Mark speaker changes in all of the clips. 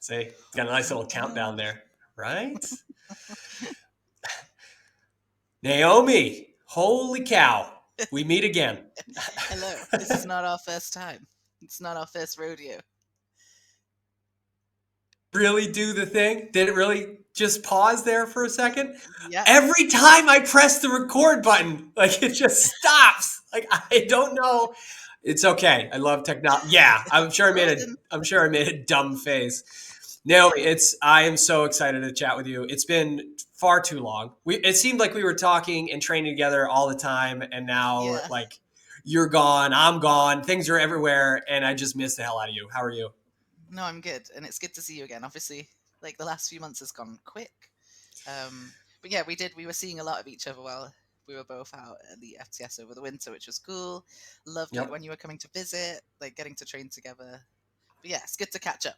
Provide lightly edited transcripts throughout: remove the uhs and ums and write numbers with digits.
Speaker 1: See, it's got a nice little countdown
Speaker 2: No.
Speaker 1: there, right? Naomi, holy cow, we meet again.
Speaker 2: Hello. This is not our first time. It's not our first rodeo.
Speaker 1: Really do the thing? Did it really just pause there for a second?
Speaker 2: Yeah.
Speaker 1: Every time I press the record button, like it just stops. Like I don't know. It's okay. I love technology. Yeah, I'm sure I made a
Speaker 2: Frozen.
Speaker 1: I'm sure I made a dumb face. No, I am so excited to chat with you. It's been far too long. It seemed like we were talking and training together all the time, and now
Speaker 2: Yeah.
Speaker 1: like you're gone, I'm gone, things are everywhere, and I just miss the hell out of you. How are you?
Speaker 2: No, I'm good, and it's good to see you again. Obviously, like the last few months has gone quick. But yeah, we were seeing a lot of each other while we were both out at the FTS over the winter, which was cool. Loved it
Speaker 1: Yep.
Speaker 2: when you were coming to visit, like getting to train together. But yeah, it's good to catch up.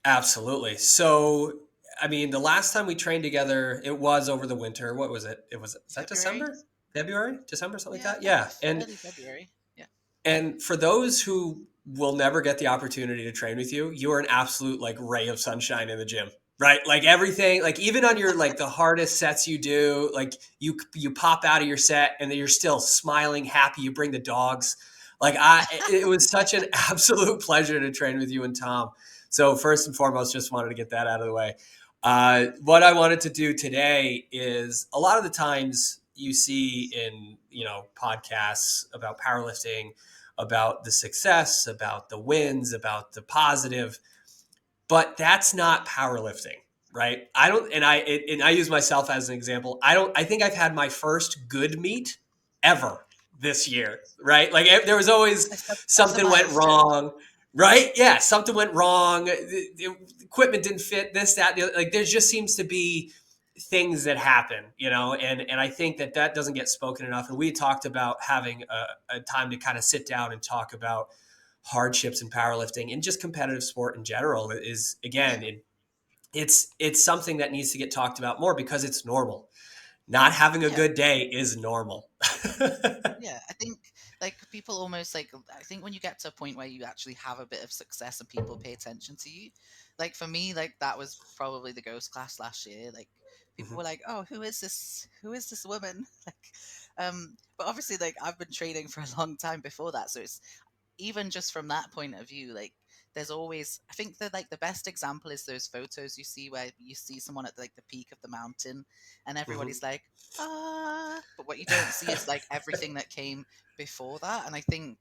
Speaker 1: Absolutely. So, I mean, the last time we trained together, it was over the winter. What was it? Is that
Speaker 2: February?
Speaker 1: December? February? December, something like
Speaker 2: Yeah,
Speaker 1: that?
Speaker 2: like
Speaker 1: Yeah. And
Speaker 2: early February. Yeah.
Speaker 1: and for those who will never get the opportunity to train with you, you are an absolute like ray of sunshine in the gym. Right? Like everything, like even on your like the hardest sets you do, like you pop out of your set and then you're still smiling, happy, you bring the dogs. Like it was such an absolute pleasure to train with you and Tom. So first and foremost, just wanted to get that out of the way. What I wanted to do today is a lot of the times you see in podcasts about powerlifting, about the success, about the wins, about the positive, but that's not powerlifting, right? I don't, and I use myself as an example. I think I've had my first good meet ever this year, right? Like there was always
Speaker 2: That was a
Speaker 1: something went
Speaker 2: milestone.
Speaker 1: wrong, right? Yeah, something went wrong. The equipment didn't fit. This, that, the other. Like there just seems to be things that happen, and I think that doesn't get spoken enough. And we talked about having a time to kind of sit down and talk about hardships in powerlifting and just competitive sport in general is
Speaker 2: Yeah.
Speaker 1: again it's something that needs to get talked about more because it's normal. Not having a
Speaker 2: Yeah.
Speaker 1: good day is normal.
Speaker 2: Yeah. I think like people almost like I think when you get to a point where you actually have a bit of success and people pay attention to you, like for me, like that was probably the ghost class last year. Like people
Speaker 1: Mhm.
Speaker 2: were like, "Oh, who is this? Who is this woman?" Like, but obviously, like I've been training for a long time before that, so it's even just from that point of view, like there's always I think that like the best example is those photos you see where you see someone at like the peak of the mountain and
Speaker 1: Mhm.
Speaker 2: everybody's like, ah, but what you don't see is like everything that came before that. And I think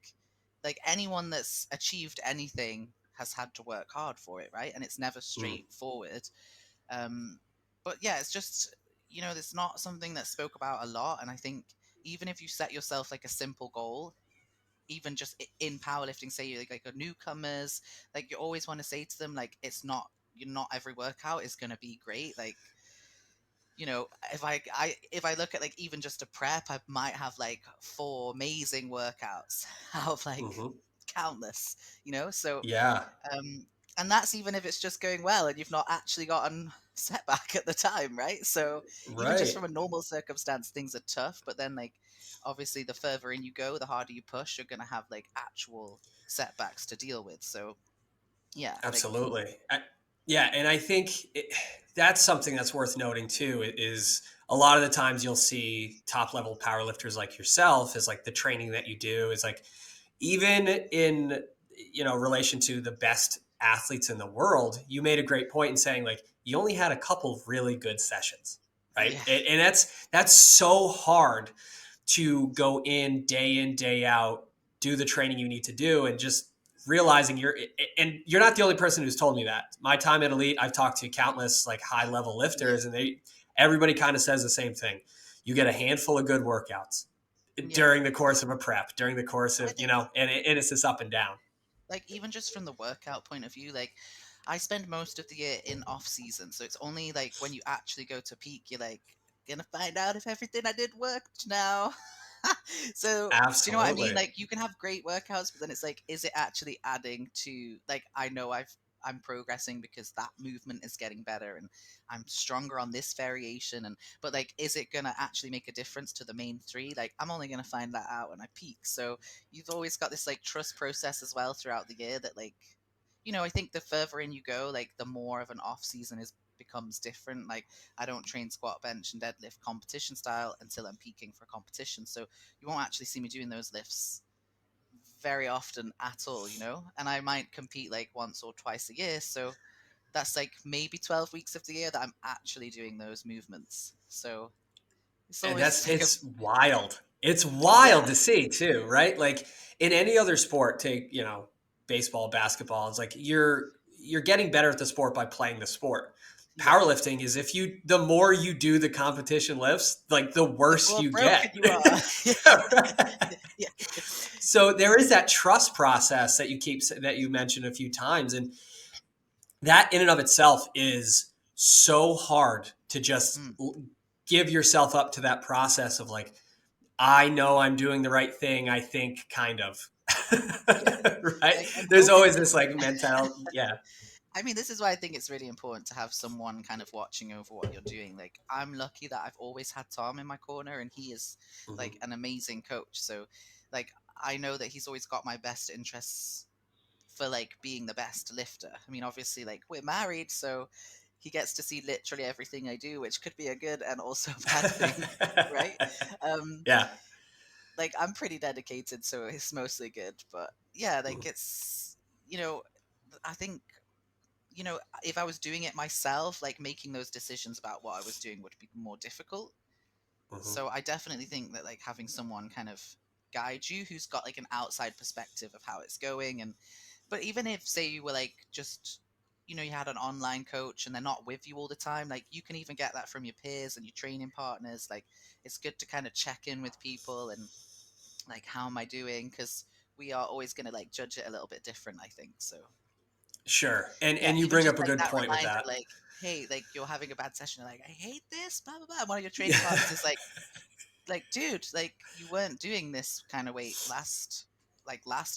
Speaker 2: like anyone that's achieved anything has had to work hard for it, right? And it's never
Speaker 1: Mm.
Speaker 2: straightforward. um but yeah, it's just it's not something that's spoke about a lot. And I think even if you set yourself like a simple goal, even just in powerlifting, say you're like a newcomers, like you always want to say to them, like it's not you're not every workout is going to be great. Like if I look at like even just a prep, I might have like four amazing workouts out of like
Speaker 1: Mhm.
Speaker 2: countless. So
Speaker 1: Yeah.
Speaker 2: um and that's even if it's just going well and you've not actually gotten setback at the time, right? So even just
Speaker 1: Right.
Speaker 2: from a normal circumstance, things are tough, but then like obviously the further in you go, the harder you push, you're going to have like actual setbacks to deal with. So yeah, like
Speaker 1: Absolutely. Yeah, and I think that's something that's worth noting too. Is a lot of the times you'll see top level powerlifters like yourself is like the training that you do is like even in relation to the best athletes in the world. You made a great point in saying like you only had a couple of really good sessions, right?
Speaker 2: yeah,
Speaker 1: And that's so hard to go in day out, do the training you need to do, and just realizing you're not the only person who's told me that. My time at Elite, I've talked to countless like high level
Speaker 2: yeah,
Speaker 1: lifters, and everybody kind of says the same thing. You get a handful of good workouts
Speaker 2: yeah.
Speaker 1: during the course of a prep, during the course
Speaker 2: I
Speaker 1: of
Speaker 2: think
Speaker 1: and it's this up and down.
Speaker 2: like even just from the workout point of view, like I spend most of the year in off season, so it's only like when you actually go to peak, you're like gonna find out if everything I did worked now. So do you know what I mean?
Speaker 1: Absolutely.
Speaker 2: Like you can have great workouts, but then it's like, is it actually adding to like I know I'm progressing because that movement is getting better and I'm stronger on this variation, and but like is it gonna actually make a difference to the main three? Like I'm only gonna find that out when I peak. So you've always got this like trust process as well throughout the year that like I think the further in you go, like the more of an off season is becomes different. Like I don't train squat, bench, and deadlift competition style until I'm peaking for competition. So you won't actually see me doing those lifts very often at all. And I might compete like once or twice a year. So that's like maybe 12 weeks of the year that I'm actually doing those movements. So it's
Speaker 1: And
Speaker 2: always like a,
Speaker 1: it's wild. It's
Speaker 2: yeah,
Speaker 1: wild to see too, right? Like in any other sport, take, baseball, basketball, it's like you're getting better at the sport by playing the sport.
Speaker 2: yeah.
Speaker 1: Powerlifting is the more you do the competition lifts, like the
Speaker 2: The
Speaker 1: worse
Speaker 2: more
Speaker 1: you
Speaker 2: broken
Speaker 1: get.
Speaker 2: you are. Yeah.
Speaker 1: So there is that trust process that you mentioned a few times, and that in and of itself is so hard to just
Speaker 2: Mm,
Speaker 1: give yourself up to that process of like, I know I'm doing the right thing, I think, kind of.
Speaker 2: yeah.
Speaker 1: Right?
Speaker 2: Like I'm
Speaker 1: There's
Speaker 2: hoping
Speaker 1: always this like mentality. Yeah.
Speaker 2: I mean, this is why I think it's really important to have someone kind of watching over what you're doing. Like, I'm lucky that I've always had Tom in my corner, and he is
Speaker 1: Mhm.
Speaker 2: like an amazing coach. So, like, I know that he's always got my best interests for like being the best lifter. I mean, obviously, like, we're married, so he gets to see literally everything I do, which could be a good and also a bad thing, right? Um,
Speaker 1: Yeah.
Speaker 2: like, I'm pretty dedicated, so it's mostly good. But yeah, like, you know, I think if I was doing it myself, like making those decisions about what I was doing would be more difficult.
Speaker 1: Mhm.
Speaker 2: So I definitely think that like having someone kind of guide you who's got like an outside perspective of how it's going. And but even if say you were like just you had an online coach and they're not with you all the time, like you can even get that from your peers and your training partners. Like it's good to kind of check in with people and like how am I doing, because we are always going to like judge it a little bit different, I think. So
Speaker 1: Sure. And
Speaker 2: yeah,
Speaker 1: you
Speaker 2: even
Speaker 1: bring
Speaker 2: just
Speaker 1: up a
Speaker 2: like
Speaker 1: good
Speaker 2: that
Speaker 1: point with
Speaker 2: reminder,
Speaker 1: that.
Speaker 2: like, hey, like you're having a bad session, you're like, I hate this, blah blah blah. And one of your training
Speaker 1: Yeah.
Speaker 2: partners is like, dude, like you weren't doing this kind of weight last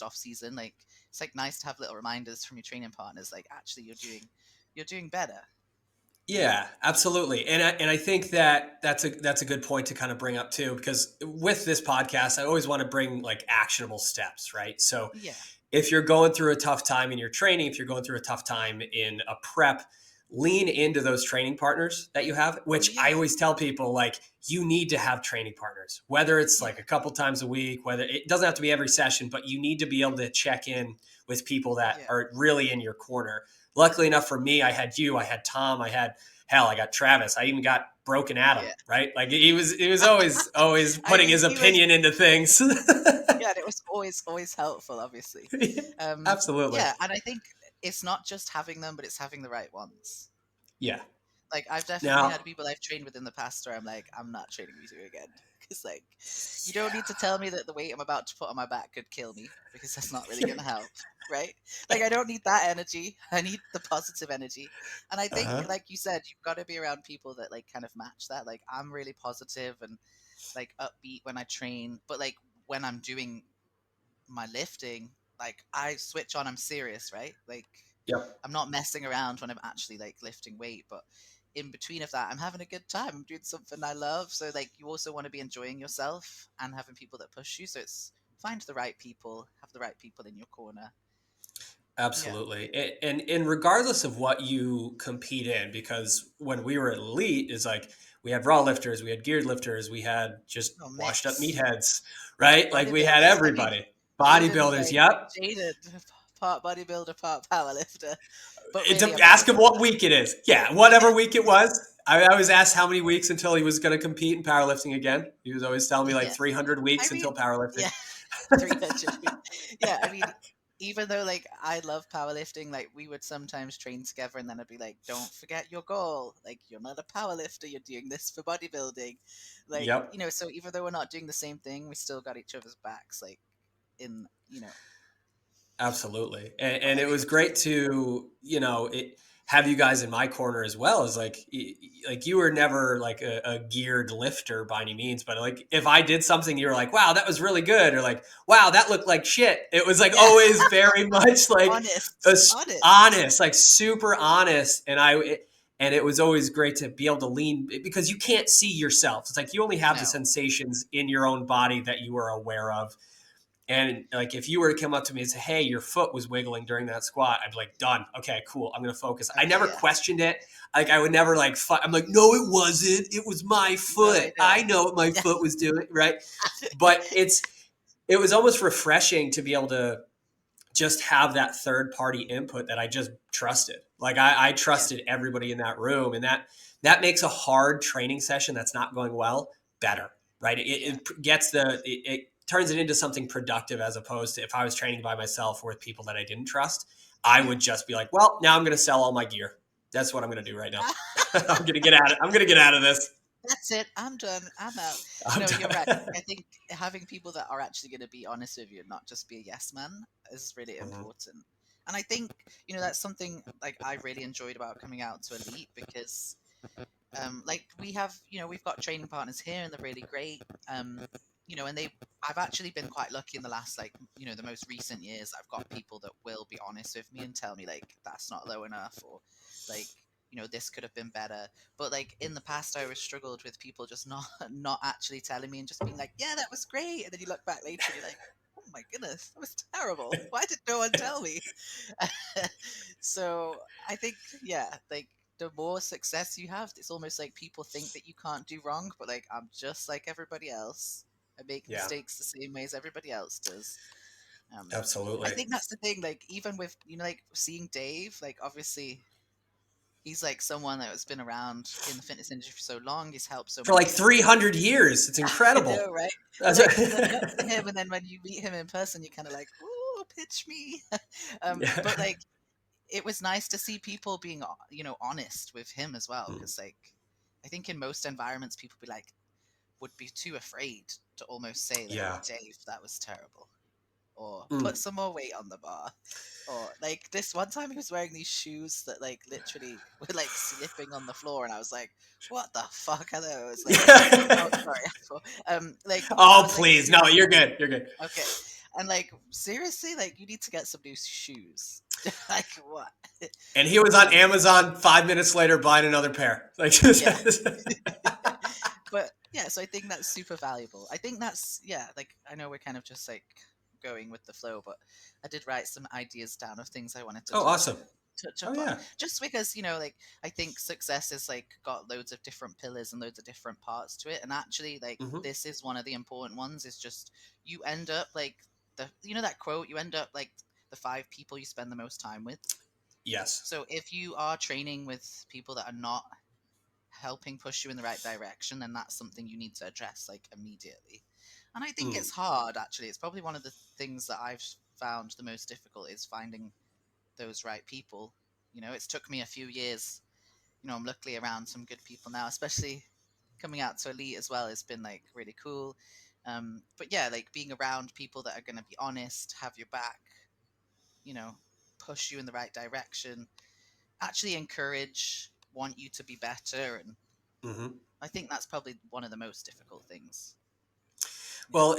Speaker 2: off season. Like it's like nice to have little reminders from your training partners, like actually you're doing better.
Speaker 1: Yeah, absolutely. And I think that that's a good point to kind of bring up too, because with this podcast, I always want to bring like actionable steps, right? So
Speaker 2: Yeah,
Speaker 1: if you're going through a tough time in your training, if you're going through a tough time in a prep, lean into those training partners that you have, which I
Speaker 2: yeah,
Speaker 1: always tell people like you need to have training partners, whether it's
Speaker 2: yeah,
Speaker 1: like a couple times a week, whether it doesn't have to be every session, but you need to be able to check in with people that
Speaker 2: yeah,
Speaker 1: are really in your corner. Luckily enough for me, I had you, I had Tom, I got Travis. I even got Broken Adam,
Speaker 2: yeah.
Speaker 1: right? Like he was always
Speaker 2: I
Speaker 1: putting
Speaker 2: mean,
Speaker 1: his
Speaker 2: he was,
Speaker 1: opinion into things.
Speaker 2: yeah, and it was always helpful, obviously.
Speaker 1: Absolutely.
Speaker 2: Yeah, and I think it's not just having them, but it's having the right ones.
Speaker 1: Yeah.
Speaker 2: Like I've definitely
Speaker 1: Now,
Speaker 2: had people I've trained with in the past where I'm like, I'm not training with you again because like you don't need to
Speaker 1: yeah.
Speaker 2: tell me that the weight I'm about to put on my back could kill me because that's not really gonna help, right? Like I don't need that energy. I need the positive energy. And I think,
Speaker 1: Uh-huh.
Speaker 2: like you said, you've got to be around people that like kind of match that. Like I'm really positive and like upbeat when I train, but like when I'm doing my lifting, like I switch on, I'm serious, right? Like
Speaker 1: Yep.
Speaker 2: I'm not messing around when I'm actually like lifting weight, but in between of that, I'm having a good time. I'm doing something I love. So like you also want to be enjoying yourself and having people that push you. So it's find the right people, have the right people in your corner. Yeah.
Speaker 1: Absolutely. And regardless of what you compete in, because when we were at elite, is like we had raw lifters, we had geared lifters, we had just
Speaker 2: Oh,
Speaker 1: washed up
Speaker 2: mix.
Speaker 1: meatheads, right? Like we had
Speaker 2: Bodybuilders. I mean,
Speaker 1: everybody.
Speaker 2: Jaden,
Speaker 1: Bodybuilders,
Speaker 2: like
Speaker 1: yep.
Speaker 2: Jaden, part bodybuilder, part powerlifter. But
Speaker 1: It's
Speaker 2: really a
Speaker 1: ask him what
Speaker 2: bodybuilder.
Speaker 1: week it is. Yeah, whatever week it was. I was asked how many weeks until he was going to compete in powerlifting again. He was always telling me like
Speaker 2: Yeah.
Speaker 1: 300
Speaker 2: I
Speaker 1: weeks
Speaker 2: mean,
Speaker 1: until powerlifting.
Speaker 2: yeah. 300 yeah, I mean, even though like I love powerlifting, like we would sometimes train together and then I'd be like, don't forget your goal, like you're not a powerlifter, you're doing this for bodybuilding, like
Speaker 1: Yep.
Speaker 2: so even though we're not doing the same thing, we still got each other's backs, like in
Speaker 1: Absolutely. And it
Speaker 2: whatever
Speaker 1: was
Speaker 2: you're doing.
Speaker 1: great to, have you guys in my corner as well as like you were never like a geared lifter by any means, but like if I did something, you were like, wow, that was really good. Or like, wow, that looked like shit. It was like
Speaker 2: Yeah.
Speaker 1: always very much like
Speaker 2: Honest.
Speaker 1: honest, like super honest. And it was always great to be able to lean because you can't see yourself. It's like you only have the
Speaker 2: No.
Speaker 1: sensations in your own body that you are aware of, And like, if you were to come up to me and say, hey, your foot was wiggling during that squat, I'd be like, done. Okay, cool. I'm going to focus. I
Speaker 2: Okay,
Speaker 1: never
Speaker 2: yeah.
Speaker 1: questioned it. Like, I would never like, I'm like, no, it wasn't. It was my
Speaker 2: No,
Speaker 1: foot.
Speaker 2: I know.
Speaker 1: I know what my
Speaker 2: Yeah.
Speaker 1: foot was doing. Right. But it was almost refreshing to be able to just have that third party input that I just trusted. Like, I
Speaker 2: Yeah.
Speaker 1: trusted everybody in that room, and that makes a hard training session that's not going well better, right?
Speaker 2: Yeah.
Speaker 1: It gets it turns it into something productive, as opposed to if I was training by myself or with people that I didn't trust, I
Speaker 2: Yeah.
Speaker 1: would just be like, well, now I'm going to sell all my gear. That's what I'm going to do right now. I'm going to get out of. I'm going to get out of this.
Speaker 2: That's it. I'm done. I'm out.
Speaker 1: I'm
Speaker 2: No, you're right.
Speaker 1: done.
Speaker 2: I think having people that are actually going to be honest with you and not just be a yes man is really
Speaker 1: Mhm.
Speaker 2: important. And I think, that's something like I really enjoyed about coming out to Elite because like we have, we've got training partners here and they're really great. And I've actually been quite lucky in the last, like, the most recent years. I've got people that will be honest with me and tell me like that's not low enough, or like, this could have been better. But like in the past, I always struggled with people just not not actually telling me and just being like, yeah, that was great. And then you look back later and you're like, oh my goodness, that was terrible. Why did no one tell me? So I think, yeah, like the more success you have, it's almost like people think that you can't do wrong, but like I'm just like everybody else. I make
Speaker 1: Yeah,
Speaker 2: mistakes the same way as everybody else does. Um, I
Speaker 1: absolutely.
Speaker 2: think that's the thing. Like even with like seeing Dave, like obviously he's like someone that has been around in the fitness industry for so long. He's helped so
Speaker 1: For
Speaker 2: many
Speaker 1: like
Speaker 2: people.
Speaker 1: 300 years. It's
Speaker 2: I
Speaker 1: incredible.
Speaker 2: know, right? But like you look up to him, and then when you meet him in person, you're kind of like, "Ooh, pitch me." But
Speaker 1: Yeah.
Speaker 2: like it was nice to see people being honest with him as well,
Speaker 1: Mm.
Speaker 2: because like I think in most environments people would be too afraid to almost say like,
Speaker 1: Yeah.
Speaker 2: Dave, that was terrible, or put
Speaker 1: Mm.
Speaker 2: some more weight on the bar, or like this one time he was wearing these shoes that like literally were like slipping on the floor, and I was like, what the fuck are those, like, oh sorry. Like I
Speaker 1: Oh,
Speaker 2: was like,
Speaker 1: please. No, you're good. You're good.
Speaker 2: okay, and like seriously, like you need to get some new shoes. Like what?
Speaker 1: And he was on
Speaker 2: um
Speaker 1: Amazon 5 minutes later buying another pair. Like,
Speaker 2: yeah. But yeah, so I think that's super valuable. I think that's, yeah, like I know we're kind of just like going with the flow, but I did write some ideas down of things I wanted to
Speaker 1: oh, awesome.
Speaker 2: touch
Speaker 1: Oh,
Speaker 2: up on,
Speaker 1: yeah.
Speaker 2: just because like I think success is like got loads of different pillars and loads of different parts to it, and actually like
Speaker 1: Hmm.
Speaker 2: this is one of the important ones. Is just you end up like that quote, you end up like the 5 people you spend the most time with.
Speaker 1: Yes.
Speaker 2: So if you are training with people that are not helping push you in the right direction, then that's something you need to address like immediately. And I think
Speaker 1: Mm.
Speaker 2: it's hard, actually. It's probably one of the things that I've found the most difficult is finding those right people. It's took me a few years. I'm luckily around some good people now, especially coming out to Elite as well. It's been like really cool. But yeah, like being around people that are going to be honest, have your back, you know, push you in the right direction, actually encourage, want you to be better. And
Speaker 1: Hmm.
Speaker 2: I think that's probably one of the most difficult things. Yeah.
Speaker 1: Well,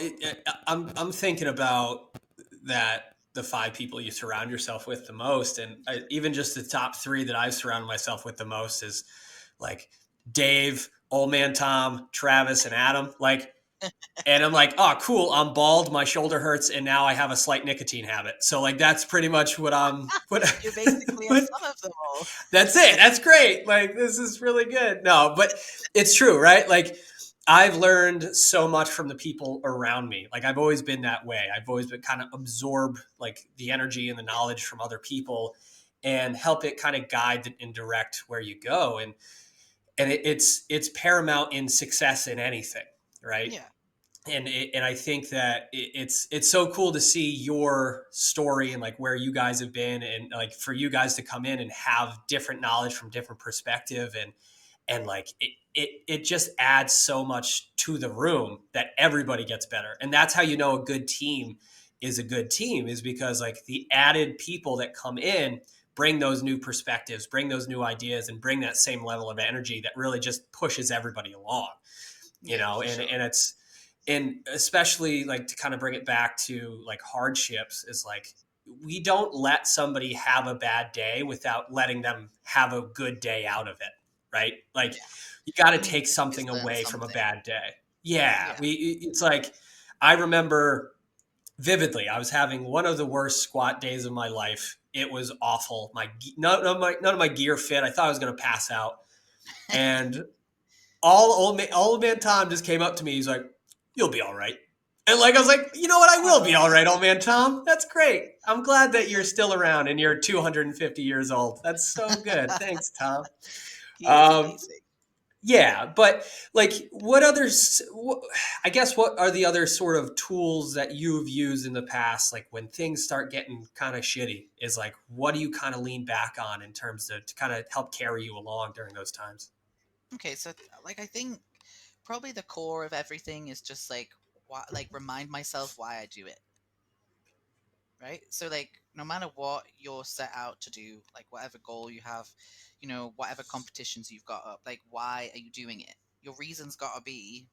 Speaker 1: I'm thinking about that, the 5 people you surround yourself with the most, and even just the top 3 that I've surrounded myself with the most is like Dave, Old Man Tom, Travis, and Adam. Like, and I'm like, oh, cool. I'm bald. My shoulder hurts, and now I have a slight nicotine habit. So like, that's pretty much what I'm. What,
Speaker 2: You're basically a
Speaker 1: what
Speaker 2: son of them all.
Speaker 1: that's it. That's great. Like, this is really good. No, but it's true, right? Like, I've learned so much from the people around me. Like, I've always been that way. I've always been kind of absorb like the energy and the knowledge from other people and help it kind of guide and direct where you go. And it's paramount in success in anything, right?
Speaker 2: Yeah.
Speaker 1: And I think that it's so cool to see your story and like where you guys have been, and like for you guys to come in and have different knowledge from different perspective, and like it just adds so much to the room that everybody gets better. And that's how you know a good team is a good team, is because like the added people that come in bring those new perspectives, bring those new ideas, and bring that same level of energy that really just pushes everybody along,
Speaker 2: Yeah, for
Speaker 1: and
Speaker 2: sure.
Speaker 1: it's, and especially like to kind of bring it back to like hardships, is like we don't let somebody have a bad day without letting them have a good day out of it, right? Like,
Speaker 2: Yeah.
Speaker 1: you got to
Speaker 2: You need
Speaker 1: take
Speaker 2: to always
Speaker 1: something
Speaker 2: learn
Speaker 1: away from a
Speaker 2: something.
Speaker 1: bad day. Yeah,
Speaker 2: Yeah.
Speaker 1: it's like, I remember Vividly, I was having one of the worst squat days of my life. It was awful. None of my gear fit. I thought I was going to pass out. And old man Tom just came up to me. He's like, "You'll be all right." And like I was like, "You know what? I will be all right, old man Tom. That's great. I'm glad that you're still around and you're 250 years old. That's so good. Thanks, Tom."
Speaker 2: He is
Speaker 1: Um,
Speaker 2: amazing.
Speaker 1: yeah, but like, I guess what are the other sort of tools that you've used in the past? Like when things start getting kind of shitty, is like, what do you kind of lean back on in terms of to kind of help carry you along during those times?
Speaker 2: Okay, so like I think probably the core of everything is just like why, like remind myself why I do it, right? So like no matter what you're set out to do, like whatever goal you have, whatever competitions you've got up, like why are you doing it? Your reason's got to be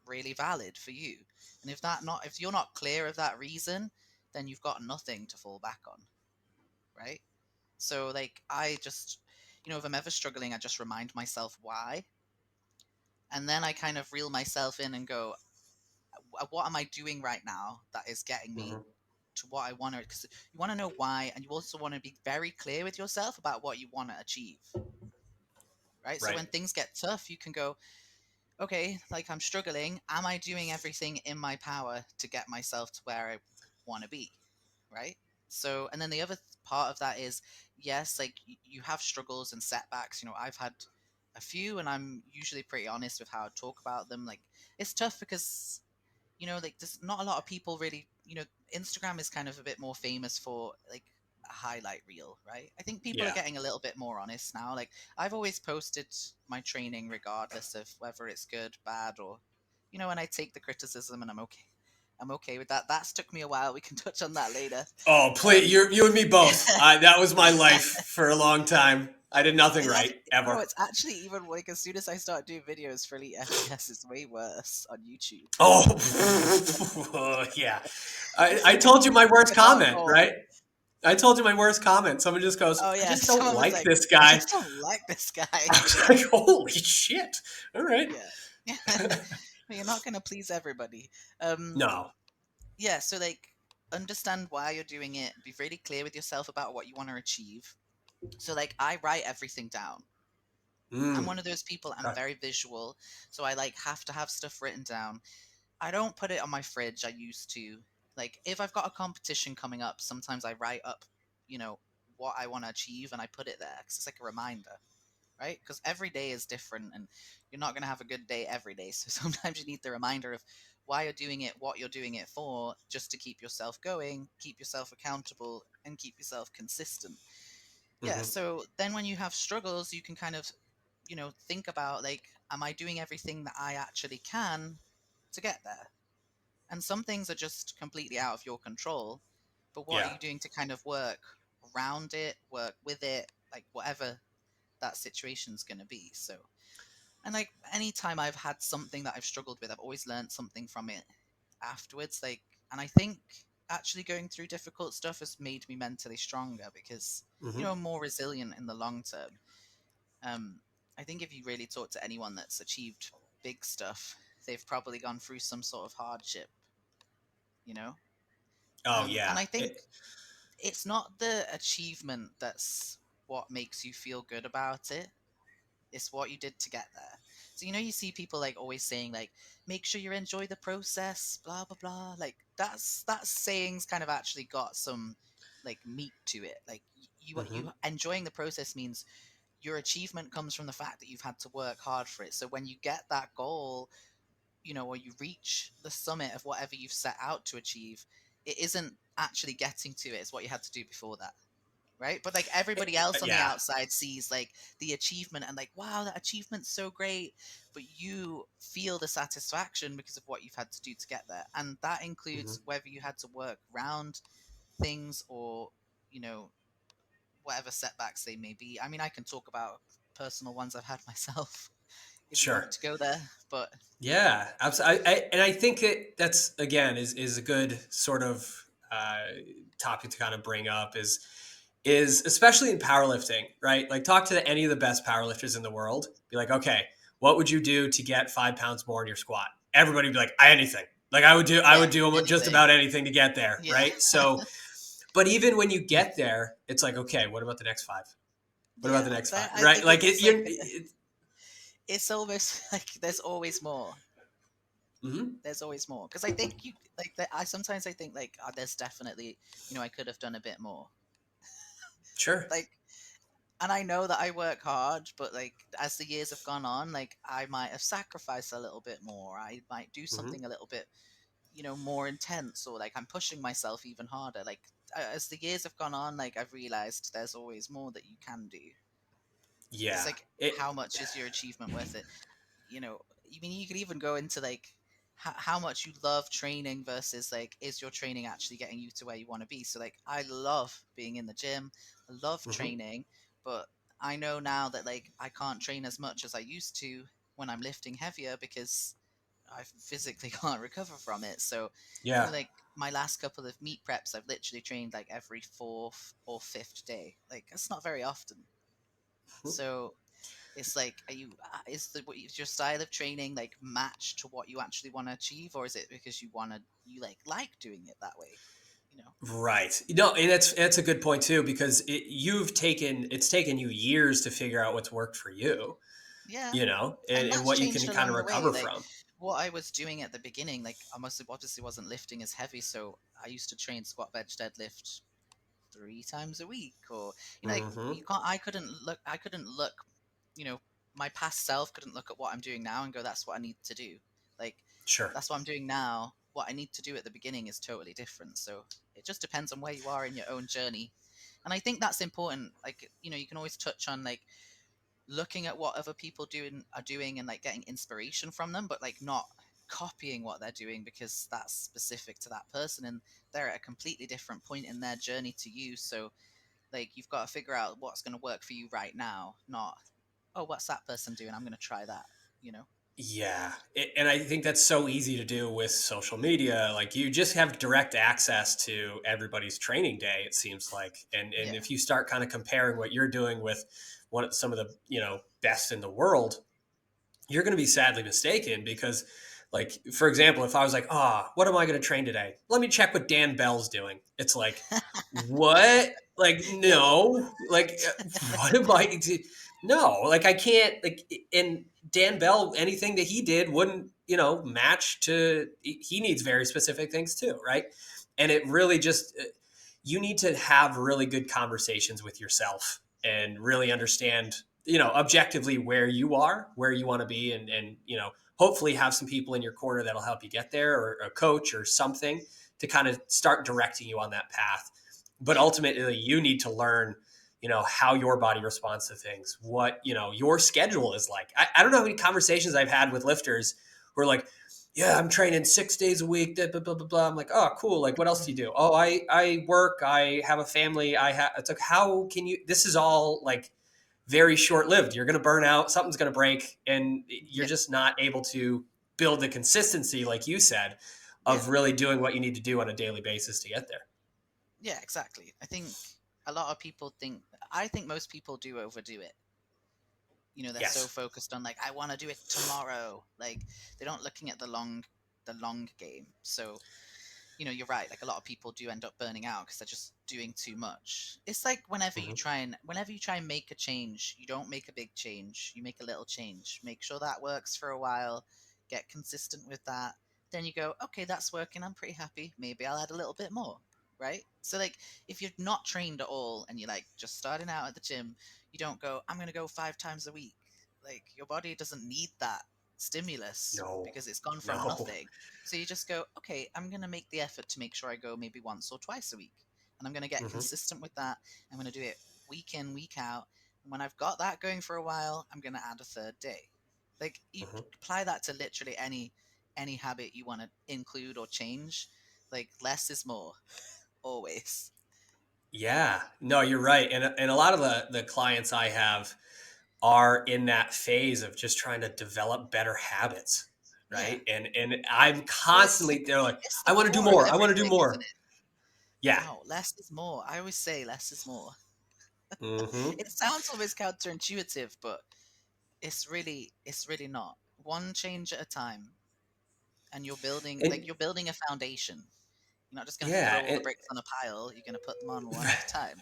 Speaker 2: really valid for you. And if you're not clear of that reason, then you've got nothing to fall back on, right? So like I just if I'm ever struggling, I just remind myself why, and then I kind of reel myself in and go, what am I doing right now that is getting me
Speaker 1: Hmm.
Speaker 2: to what I want to? Because you want to know why, and you also want to be very clear with yourself about what you want to achieve, right? So
Speaker 1: Right.
Speaker 2: when things get tough, you can go, okay, like I'm struggling. Am I doing everything in my power to get myself to where I want to be, right? So, and then the other part of that is, yes, like you have struggles and setbacks. I've had a few, and I'm usually pretty honest with how I talk about them. Like, it's tough because like there's not a lot of people really, Instagram is kind of a bit more famous for like a highlight reel, right? I think people are
Speaker 1: Yeah.
Speaker 2: getting a little bit more honest now. Like I've always posted my training regardless of whether it's good, bad, or and I take the criticism and I'm okay. I'm okay with that. That's took me a while. We can touch on that later.
Speaker 1: Oh, please,
Speaker 2: Um,
Speaker 1: you and me both. That was my life for a long time. I did nothing
Speaker 2: it's
Speaker 1: right
Speaker 2: actually,
Speaker 1: ever.
Speaker 2: it's actually even like as soon as I start doing videos for Elite FPS, it's way worse on YouTube.
Speaker 1: Oh, yeah. I,
Speaker 2: It's
Speaker 1: I
Speaker 2: like
Speaker 1: told you my
Speaker 2: like
Speaker 1: worst
Speaker 2: a dark
Speaker 1: comment,
Speaker 2: hole.
Speaker 1: right? I told you my worst comment. Someone just goes,
Speaker 2: Oh
Speaker 1: "I
Speaker 2: yeah,
Speaker 1: just don't
Speaker 2: someone was
Speaker 1: like
Speaker 2: like,
Speaker 1: this
Speaker 2: "I
Speaker 1: guy."
Speaker 2: just don't like this
Speaker 1: I
Speaker 2: guy."
Speaker 1: was like, "Holy shit!" All right.
Speaker 2: Yeah, yeah. You're not gonna please everybody. Um,
Speaker 1: No.
Speaker 2: yeah. So like, understand why you're doing it. Be really clear with yourself about what you want to achieve. So like, I write everything down. I'm
Speaker 1: Mm,
Speaker 2: one of those people. I'm
Speaker 1: okay.
Speaker 2: very visual, so I like have to have stuff written down. I don't put it on my fridge. I used to. Like, if I've got a competition coming up, sometimes I write up, you know, what I want to achieve, and I put it there because it's like a reminder, right? Because every day is different and you're not going to have a good day every day. So sometimes you need the reminder of why you're doing it, what you're doing it for, just to keep yourself going, keep yourself accountable, and keep yourself consistent. Yeah.
Speaker 1: Hmm.
Speaker 2: So then when you have struggles, you can kind of, think about like, am I doing everything that I actually can to get there? And some things are just completely out of your control. But what are
Speaker 1: Yeah.
Speaker 2: you doing to kind of work around it, work with it, like whatever that situation's going to be? So, and like anytime I've had something that I've struggled with, I've always learned something from it afterwards. Like, and I think actually going through difficult stuff has made me mentally stronger because,
Speaker 1: Hmm.
Speaker 2: I'm more resilient in the long term. Um, I think if you really talk to anyone that's achieved big stuff, they've probably gone through some sort of hardship, you know?
Speaker 1: Oh,
Speaker 2: And
Speaker 1: yeah.
Speaker 2: I think it's not the achievement that's what makes you feel good about it. It's what you did to get there. So you see people like always saying like, make sure you enjoy the process, blah blah blah. Like that saying's kind of actually got some like meat to it. Like you
Speaker 1: Hmm.
Speaker 2: enjoying the process means your achievement comes from the fact that you've had to work hard for it. So when you get that goal, or you reach the summit of whatever you've set out to achieve, it isn't actually getting to it. It's what you had to do before that, right? But like everybody else on the
Speaker 1: Yeah.
Speaker 2: outside sees like the achievement and like, wow, that achievement's so great. But you feel the satisfaction because of what you've had to do to get there. And that
Speaker 1: Hmm.
Speaker 2: includes whether you had to work around things or, you know, whatever setbacks they may be. I mean, I can talk about personal ones I've had myself if you want me
Speaker 1: Sure.
Speaker 2: to go there. But
Speaker 1: Yeah, absolutely. And I think that's again is a good sort of topic to kind of bring up is especially in powerlifting, right? Like talk to any of the best powerlifters in the world. Be like, okay, what would you do to get 5 pounds more in your squat? Everybody would be like, anything. Like I
Speaker 2: Yeah,
Speaker 1: would do just
Speaker 2: anything.
Speaker 1: about anything to get there,
Speaker 2: Yeah.
Speaker 1: right? So, but even when you get there, it's like, okay, what about the next five? What about
Speaker 2: Yeah,
Speaker 1: the next five?
Speaker 2: I
Speaker 1: Right?
Speaker 2: think
Speaker 1: Like
Speaker 2: it's like it's almost like there's always more.
Speaker 1: mhm.
Speaker 2: There's always more because I think you like that. I sometimes I think like there's definitely I could have done a bit more.
Speaker 1: Sure.
Speaker 2: Like, and I know that I work hard, but like as the years have gone on, like I might have sacrificed a little bit more. I might do
Speaker 1: Hmm.
Speaker 2: something a little bit more intense, or like I'm pushing myself even harder. Like as the years have gone on, like I've realized there's always more that you can do. It's
Speaker 1: Yeah.
Speaker 2: like
Speaker 1: It,
Speaker 2: how much is your achievement worth it? I mean, you could even go into like how much you love training versus like is your training actually getting you to where you want to be. So like I love being in the gym, I love
Speaker 1: mhm.
Speaker 2: training, but I know now that like I can't train as much as I used to when I'm lifting heavier because I physically can't recover from it. So
Speaker 1: Yeah.
Speaker 2: like my last couple of meet preps, I've literally trained like every fourth or fifth day. Like that's not very often. So it's like, is your style of training like matched to what you actually want to achieve, or is it because you like doing it that way? You know?
Speaker 1: Right. No, and that's a good point too because it's taken you years to figure out what's worked for you,
Speaker 2: Yeah, and
Speaker 1: and
Speaker 2: that's
Speaker 1: what you can
Speaker 2: changed
Speaker 1: kind of
Speaker 2: along the way.
Speaker 1: recover
Speaker 2: Like
Speaker 1: from.
Speaker 2: what I was doing at the beginning, like I must have obviously wasn't lifting as heavy, so I used to train squat, bench, deadlift 3 times a week, or like
Speaker 1: Hmm.
Speaker 2: I couldn't look, you know, my past self couldn't look at what I'm doing now and go, that's what I need to do. Like
Speaker 1: Sure.
Speaker 2: that's what I'm doing now. What I need to do at the beginning is totally different. So it just depends on where you are in your own journey. And I think that's important. Like, you can always touch on like looking at what other people are doing and like getting inspiration from them, but like not copying what they're doing because that's specific to that person and they're at a completely different point in their journey to you. So like you've got to figure out what's going to work for you right now, not oh, what's that person doing? I'm going to try that, you know?
Speaker 1: Yeah. And I think that's so easy to do with social media. Like you just have direct access to everybody's training day, it seems like. And
Speaker 2: Yeah.
Speaker 1: if you start kind of comparing what you're doing with some of the, best in the world, you're going to be sadly mistaken because, like, for example, if I was like, what am I going to train today? Let me check what Dan Bell's doing. It's like, what? Like,
Speaker 2: Yep.
Speaker 1: no, like, what am I? No, like, I can't, like, and Dan Bell, anything that he did wouldn't, match to, he needs very specific things too, right? And it really just, you need to have really good conversations with yourself and really understand, objectively where you are, where you want to be, and hopefully have some people in your corner that'll help you get there, or a coach or something to kind of start directing you on that path. But
Speaker 2: Yeah.
Speaker 1: ultimately, you need to learn, how your body responds to things, what, your schedule is like. I don't know how many conversations I've had with lifters who are like, yeah, I'm training 6 days a week, blah, blah, blah, blah, blah. I'm like, oh, cool. Like, what else do you do? Oh, I work, I have a family. It's like, how can you, this is all like very short lived. You're going to burn out, something's going to break, and you're
Speaker 2: Yeah.
Speaker 1: just not able to build the consistency, like you said,
Speaker 2: Yeah.
Speaker 1: of really doing what you need to do on a daily basis to get there.
Speaker 2: Yeah, exactly. I think a lot of people I think most people do overdo it. They're so
Speaker 1: Yes.
Speaker 2: focused on like I want to do it tomorrow. Like they're not looking at the long game. So, you're right. Like a lot of people do end up burning out because they're just doing too much. It's like
Speaker 1: Hmm.
Speaker 2: whenever you try and make a change, you don't make a big change. You make a little change. Make sure that works for a while. Get consistent with that. Then you go, okay, that's working. I'm pretty happy. Maybe I'll add a little bit more. Right? So like if you're not trained at all and you're like just starting out at the gym, you don't go, I'm gonna go 5 times a week. Like your body doesn't need that stimulus
Speaker 1: No,
Speaker 2: because it's gone from
Speaker 1: no.
Speaker 2: nothing. So you just go, okay, I'm going to make the effort to make sure I go maybe once or twice a week. And I'm going to get
Speaker 1: Hmm.
Speaker 2: consistent with that. I'm going to do it week in, week out. And when I've got that going for a while, I'm going to add a third day. Like you
Speaker 1: Hmm.
Speaker 2: apply that to literally any habit you want to include or change. Like less is more, always.
Speaker 1: Yeah, no, you're right. And a lot of the clients I have are in that phase of just trying to develop better habits,
Speaker 2: Yeah.
Speaker 1: right? And I'm
Speaker 2: Well,
Speaker 1: constantly, they're like,
Speaker 2: it's
Speaker 1: I
Speaker 2: the
Speaker 1: want to do
Speaker 2: core of
Speaker 1: more. I want to do
Speaker 2: everything, isn't
Speaker 1: more.
Speaker 2: it?
Speaker 1: Yeah.
Speaker 2: No, less is more. I always say less is more.
Speaker 1: Hmm.
Speaker 2: It sounds almost counterintuitive, but it's really not. One change at a time. And you're building
Speaker 1: And
Speaker 2: a foundation. You're not just going to
Speaker 1: yeah,
Speaker 2: throw all the bricks on a pile. You're going to put them on one at a time.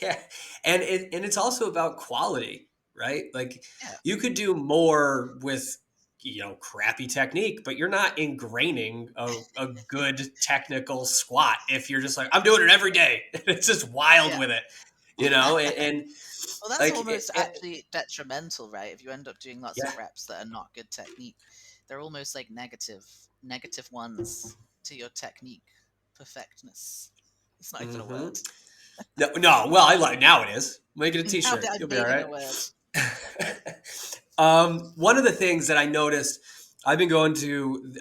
Speaker 1: yeah, and it's also about quality, right? Like
Speaker 2: Yeah.
Speaker 1: you could do more with crappy technique, but you're not ingraining a good technical squat if you're just like I'm doing it every day. It's just wild
Speaker 2: Yeah.
Speaker 1: with it, and
Speaker 2: Well, that's
Speaker 1: like
Speaker 2: almost actually detrimental, right? If you end up doing lots
Speaker 1: yeah.
Speaker 2: of reps that are not good technique, they're almost like negative ones to your technique perfectness. It's not even a
Speaker 1: Hmm.
Speaker 2: word.
Speaker 1: No, no. Well, I like now it is. Make it a
Speaker 2: Now
Speaker 1: T-shirt.
Speaker 2: that I've
Speaker 1: You'll be all
Speaker 2: made it a
Speaker 1: right.
Speaker 2: word.
Speaker 1: One of the things that I noticed, I've been going to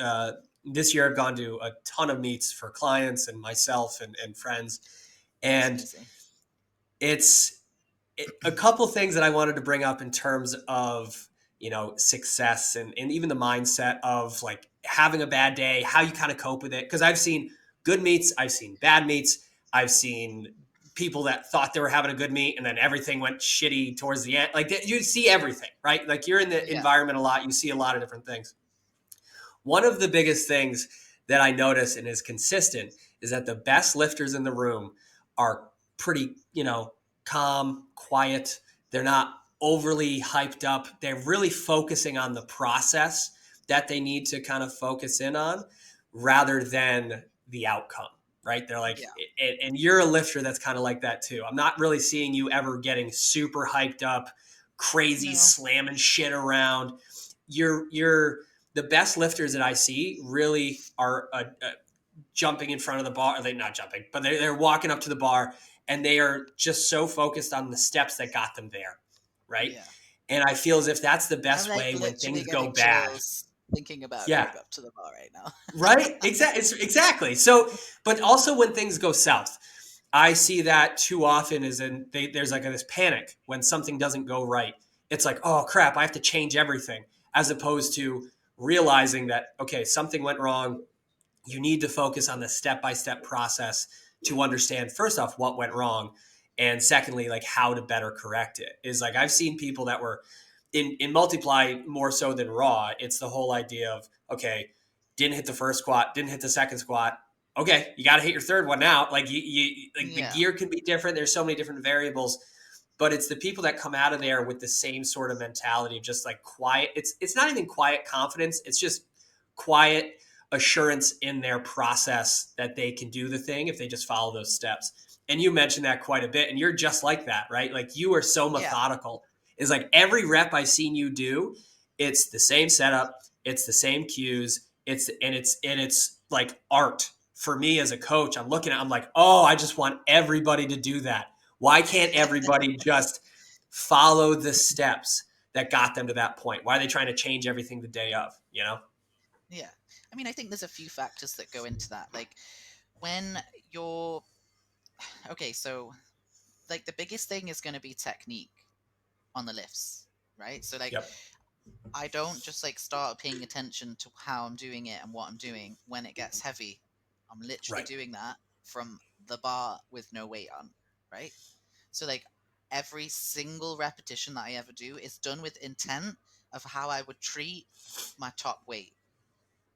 Speaker 1: this year. I've gone to a ton of meets for clients and myself and friends,
Speaker 2: That's
Speaker 1: and
Speaker 2: amazing.
Speaker 1: it's a couple things that I wanted to bring up in terms of success and even the mindset of like having a bad day, how you kind of cope with it. Because I've seen good meets, I've seen bad meets, I've seen people that thought they were having a good meet and then everything went shitty towards the end. Like you see everything, right? Like you're in the
Speaker 2: Yeah.
Speaker 1: environment a lot, you see a lot of different things. One of the biggest things that I notice and is consistent is that the best lifters in the room are pretty, calm, quiet. They're not overly hyped up. They're really focusing on the process that they need to kind of focus in on rather than the outcome, right? They're like,
Speaker 2: Yeah.
Speaker 1: and you're a lifter that's kind of like that too. I'm not really seeing you ever getting super hyped up, crazy
Speaker 2: No.
Speaker 1: slamming shit around. You're the best lifters that I see really are jumping in front of the bar. They're not jumping, but they're walking up to the bar and they are just so focused on the steps that got them there. Right.
Speaker 2: Yeah.
Speaker 1: And I feel as if that's the
Speaker 2: I'm
Speaker 1: best
Speaker 2: like
Speaker 1: way when
Speaker 2: literally
Speaker 1: things go
Speaker 2: getting
Speaker 1: bad.
Speaker 2: chills thinking about
Speaker 1: Yeah.
Speaker 2: going up to the bar right now.
Speaker 1: Right. Exactly. So, but also when things go south, I see that too often is there's like this panic when something doesn't go right. It's like, oh crap, I have to change everything, as opposed to realizing that, okay, something went wrong. You need to focus on the step-by-step process to understand first off what went wrong, and secondly like how to better correct it. Is like I've seen people that were in multiply more so than raw. It's the whole idea of, okay, didn't hit the first squat, didn't hit the second squat, okay, you got to hit your third one now. Like you like the
Speaker 2: Yeah.
Speaker 1: gear can be different, there's so many different variables, but it's the people that come out of there with the same sort of mentality of just like quiet. It's not even quiet confidence, it's just quiet assurance in their process that they can do the thing if they just follow those steps. And you mentioned that quite a bit, and you're just like that, right? Like you are so
Speaker 2: Yeah.
Speaker 1: methodical. Is like every rep I've seen you do, it's the same setup, it's the same cues, it's like art. For me as a coach, I'm looking at, I'm like, oh, I just want everybody to do that. Why can't everybody just follow the steps that got them to that point? Why are they trying to change everything the day of,
Speaker 2: Yeah. I mean, I think there's a few factors that go into that. Like when you're okay, so like the biggest thing is going to be technique on the lifts, right? So like
Speaker 1: Yep.
Speaker 2: I don't just like start paying attention to how I'm doing it and what I'm doing when it gets heavy. I'm literally
Speaker 1: Right.
Speaker 2: doing that from the bar with no weight on, right? So like every single repetition that I ever do is done with intent of how I would treat my top weight.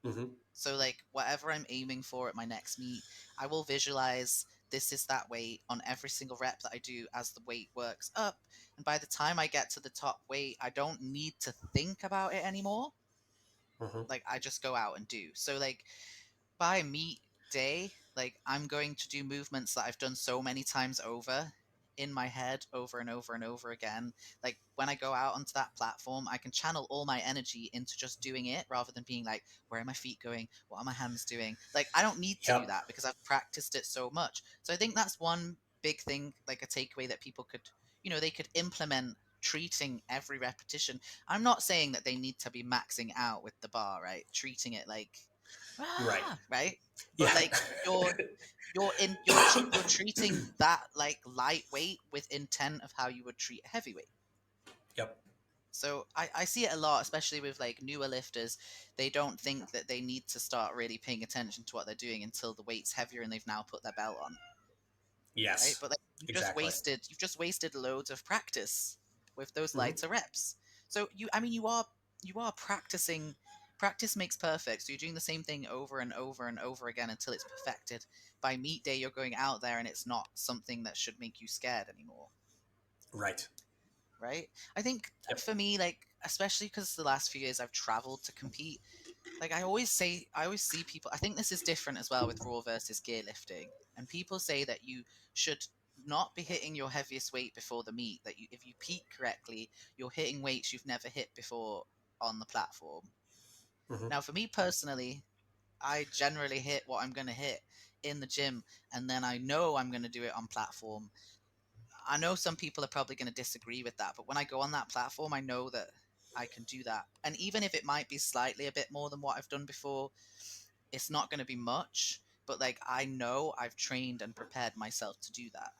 Speaker 1: Mm-hmm.
Speaker 2: So like whatever I'm aiming for at my next meet, I will visualize this is that weight on every single rep that I do as the weight works up. And by the time I get to the top weight, I don't need to think about it anymore.
Speaker 1: Mm-hmm.
Speaker 2: Like I just go out and do. So like by meet day, like I'm going to do movements that I've done so many times over in my head over and over and over again. Like when I go out onto that platform, I can channel all my energy into just doing it rather than being like, where are my feet going? What are my hands doing? Like I don't need to do
Speaker 1: Yep.
Speaker 2: that because I've practiced it so much. So I think that's one big thing, like a takeaway that people could, they could implement treating every repetition. I'm not saying that they need to be maxing out with the bar, right? Treating it like
Speaker 1: Right.
Speaker 2: right? But
Speaker 1: Yeah.
Speaker 2: like you're treating that like lightweight with intent of how you would treat a heavyweight.
Speaker 1: Yep.
Speaker 2: So I see it a lot, especially with like newer lifters. They don't think that they need to start really paying attention to what they're doing until the weight's heavier and they've now put their belt on, right?
Speaker 1: Yes.
Speaker 2: But like
Speaker 1: Exactly.
Speaker 2: you've just wasted loads of practice with those
Speaker 1: Mm-hmm.
Speaker 2: lighter reps. So you I mean you are practicing practice makes perfect. So you're doing the same thing over and over and over again until it's perfected. By meet day, you're going out there and it's not something that should make you scared anymore.
Speaker 1: Right.
Speaker 2: Right? I think
Speaker 1: Yep.
Speaker 2: for me, like, especially because the last few years I've traveled to compete, like I always see people, I think this is different as well with raw versus gear lifting. And people say that you should not be hitting your heaviest weight before the meet, that if you peak correctly, you're hitting weights you've never hit before on the platform.
Speaker 1: Mm-hmm.
Speaker 2: Now, for me personally, I generally hit what I'm going to hit in the gym, and then I know I'm going to do it on platform. I know some people are probably going to disagree with that, but when I go on that platform, I know that I can do that. And even if it might be slightly a bit more than what I've done before, it's not going to be much, but like I know I've trained and prepared myself to do that.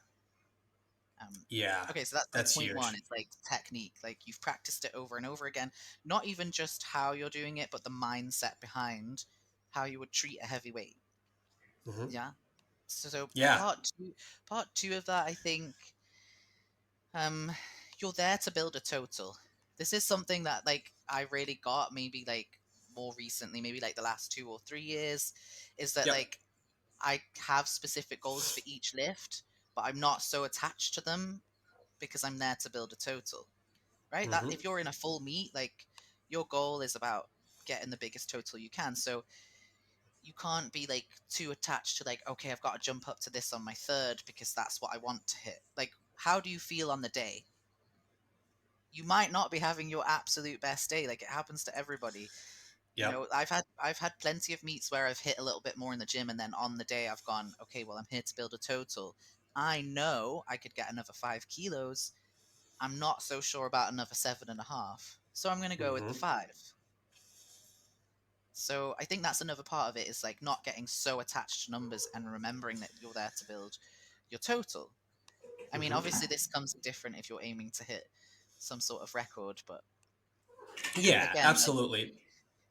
Speaker 1: Yeah,
Speaker 2: Okay, so that's like
Speaker 1: that's
Speaker 2: point one.
Speaker 1: huge.
Speaker 2: It's like technique. Like you've practiced it over and over again. Not even just how you're doing it, but the mindset behind how you would treat a heavyweight.
Speaker 1: Mm-hmm.
Speaker 2: Yeah. So
Speaker 1: Yeah.
Speaker 2: part two of that, I think, um, you're there to build a total. This is something that like I really got maybe like more recently, maybe like the last 2 or 3 years, is that
Speaker 1: Yep.
Speaker 2: like I have specific goals for each lift, but I'm not so attached to them because I'm there to build a total. Right? That
Speaker 1: Mm-hmm.
Speaker 2: if you're in a full meet, like your goal is about getting the biggest total you can. So you can't be like too attached to like, okay, I've got to jump up to this on my third because that's what I want to hit. Like, how do you feel on the day? You might not be having your absolute best day. Like it happens to everybody. You
Speaker 1: Yep.
Speaker 2: know, I've had plenty of meets where I've hit a little bit more in the gym, and then on the day I've gone, okay, well I'm here to build a total. I know I could get another 5 kilos. I'm not so sure about another 7.5, so I'm going to go with the
Speaker 1: Mm-hmm.
Speaker 2: 5. So I think that's another part of it is like not getting so attached to numbers and remembering that you're there to build your total. I mean,
Speaker 1: Mm-hmm.
Speaker 2: obviously this comes different if you're aiming to hit some sort of record, but
Speaker 1: Yeah,
Speaker 2: again,
Speaker 1: absolutely.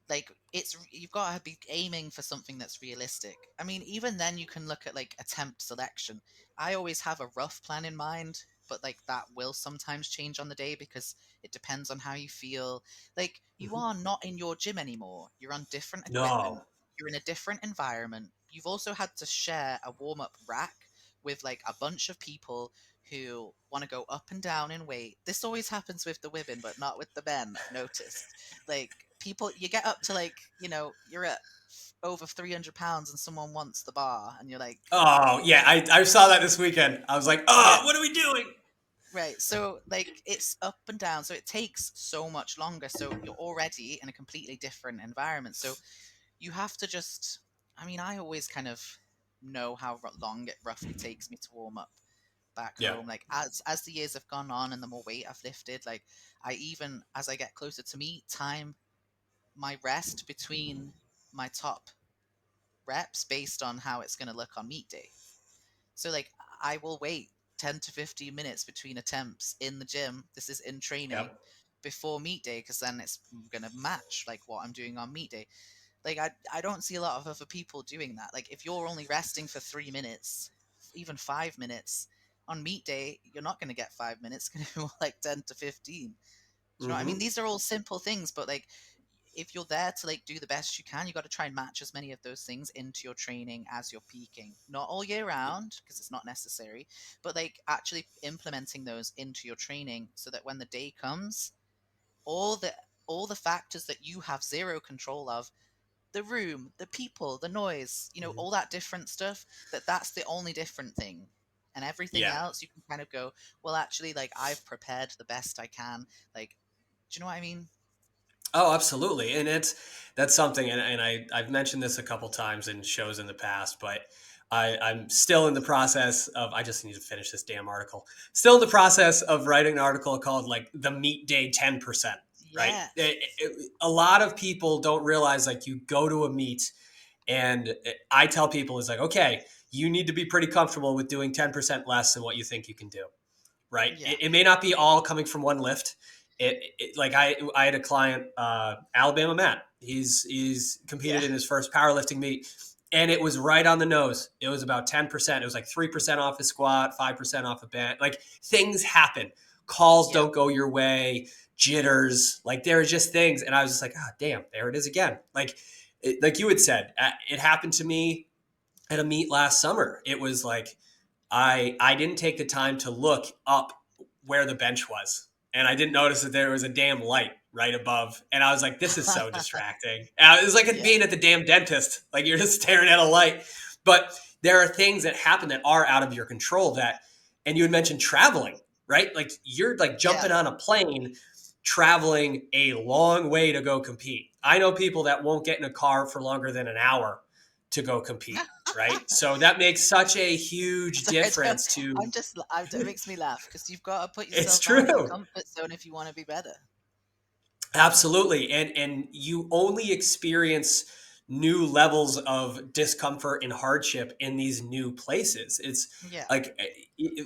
Speaker 2: like it's you've got to be aiming for something that's realistic. I mean, even then you can look at like attempt selection. I always have a rough plan in mind, but like that will sometimes change on the day because it depends on how you feel. Like you
Speaker 1: Mm-hmm.
Speaker 2: are not in your gym anymore, you're on different equipment,
Speaker 1: No.
Speaker 2: you're in a different environment. You've also had to share a warm-up rack with like a bunch of people who want to go up and down in weight. This always happens with the women, but not with the men, I've noticed. Like people, you get up to like, you're at over 300 pounds and someone wants the bar and you're like,
Speaker 1: Oh, yeah. I saw that this weekend. I was like,
Speaker 2: yeah,
Speaker 1: oh, what are we doing?
Speaker 2: right. So like it's up and down. So it takes so much longer. So you're already in a completely different environment. So you have to just, I mean, I always kind of know how long it roughly takes me to warm up back
Speaker 1: Yeah.
Speaker 2: home. Like as the years have gone on and the more weight I've lifted, like I even as I get closer to meet time, my rest between my top reps based on how it's going to look on meet day. So like I will wait 10 to 15 minutes between attempts in the gym. This is in training
Speaker 1: Yep.
Speaker 2: before meet day because then it's going to match like what I'm doing on meet day. Like I don't see a lot of other people doing that. Like if you're only resting for 3 minutes, even 5 minutes on meet day, you're not going to get 5 minutes, it's going to be more like 10 to 15. Do you know what I mean?
Speaker 1: Mm-hmm.
Speaker 2: These are all simple things, but like if you're there to like do the best you can, you got to try and match as many of those things into your training as you're peaking. Not all year round because it's not necessary, but like actually implementing those into your training so that when the day comes, all the all the factors that you have zero control of, the room, the people, the noise,
Speaker 1: Mm-hmm.
Speaker 2: all that different stuff, that's the only different thing. And everything
Speaker 1: Yeah.
Speaker 2: else you can kind of go, well actually like I've prepared the best I can. Like, do you know what I mean?
Speaker 1: Oh, absolutely. And that's something, and I've mentioned this a couple times in shows in the past, but I'm still in the process of, I just need to finish this damn article. Still in the process of writing an article called like the meet day 10%, right?
Speaker 2: Yes.
Speaker 1: A lot of people don't realize like you go to a meet and I tell people is like, okay, you need to be pretty comfortable with doing 10% less than what you think you can do, right?
Speaker 2: Yeah.
Speaker 1: It may not be all coming from one lift. Like I had a client, Alabama Matt. He's
Speaker 2: Yeah.
Speaker 1: competed in his first powerlifting meet, and it was right on the nose. It was about 10%. It was like 3% off his squat, 5% off a bench. Like things happen. calls
Speaker 2: Yeah.
Speaker 1: don't go your way, jitters. Like there are just things, and I was just like, oh damn, there it is again. Like you had said, it happened to me at a meet last summer. It was like I didn't take the time to look up where the bench was, and I didn't notice that there was a damn light right above. And I was like, "This is so distracting." It was like
Speaker 2: Yeah.
Speaker 1: being at the damn dentist, like you're just staring at a light. But there are things that happen that are out of your control. And you had mentioned traveling, right? Like you're like
Speaker 2: Yeah.
Speaker 1: jumping on a plane, traveling a long way to go compete. I know people that won't get in a car for longer than an hour to go compete, right? So that makes such a huge
Speaker 2: Sorry,
Speaker 1: difference to
Speaker 2: it makes me laugh because you've got to put
Speaker 1: it's
Speaker 2: yourself out of your
Speaker 1: true.
Speaker 2: comfort zone if you want to be better.
Speaker 1: Absolutely. And you only experience new levels of discomfort and hardship in these new places. It's
Speaker 2: Yeah.
Speaker 1: like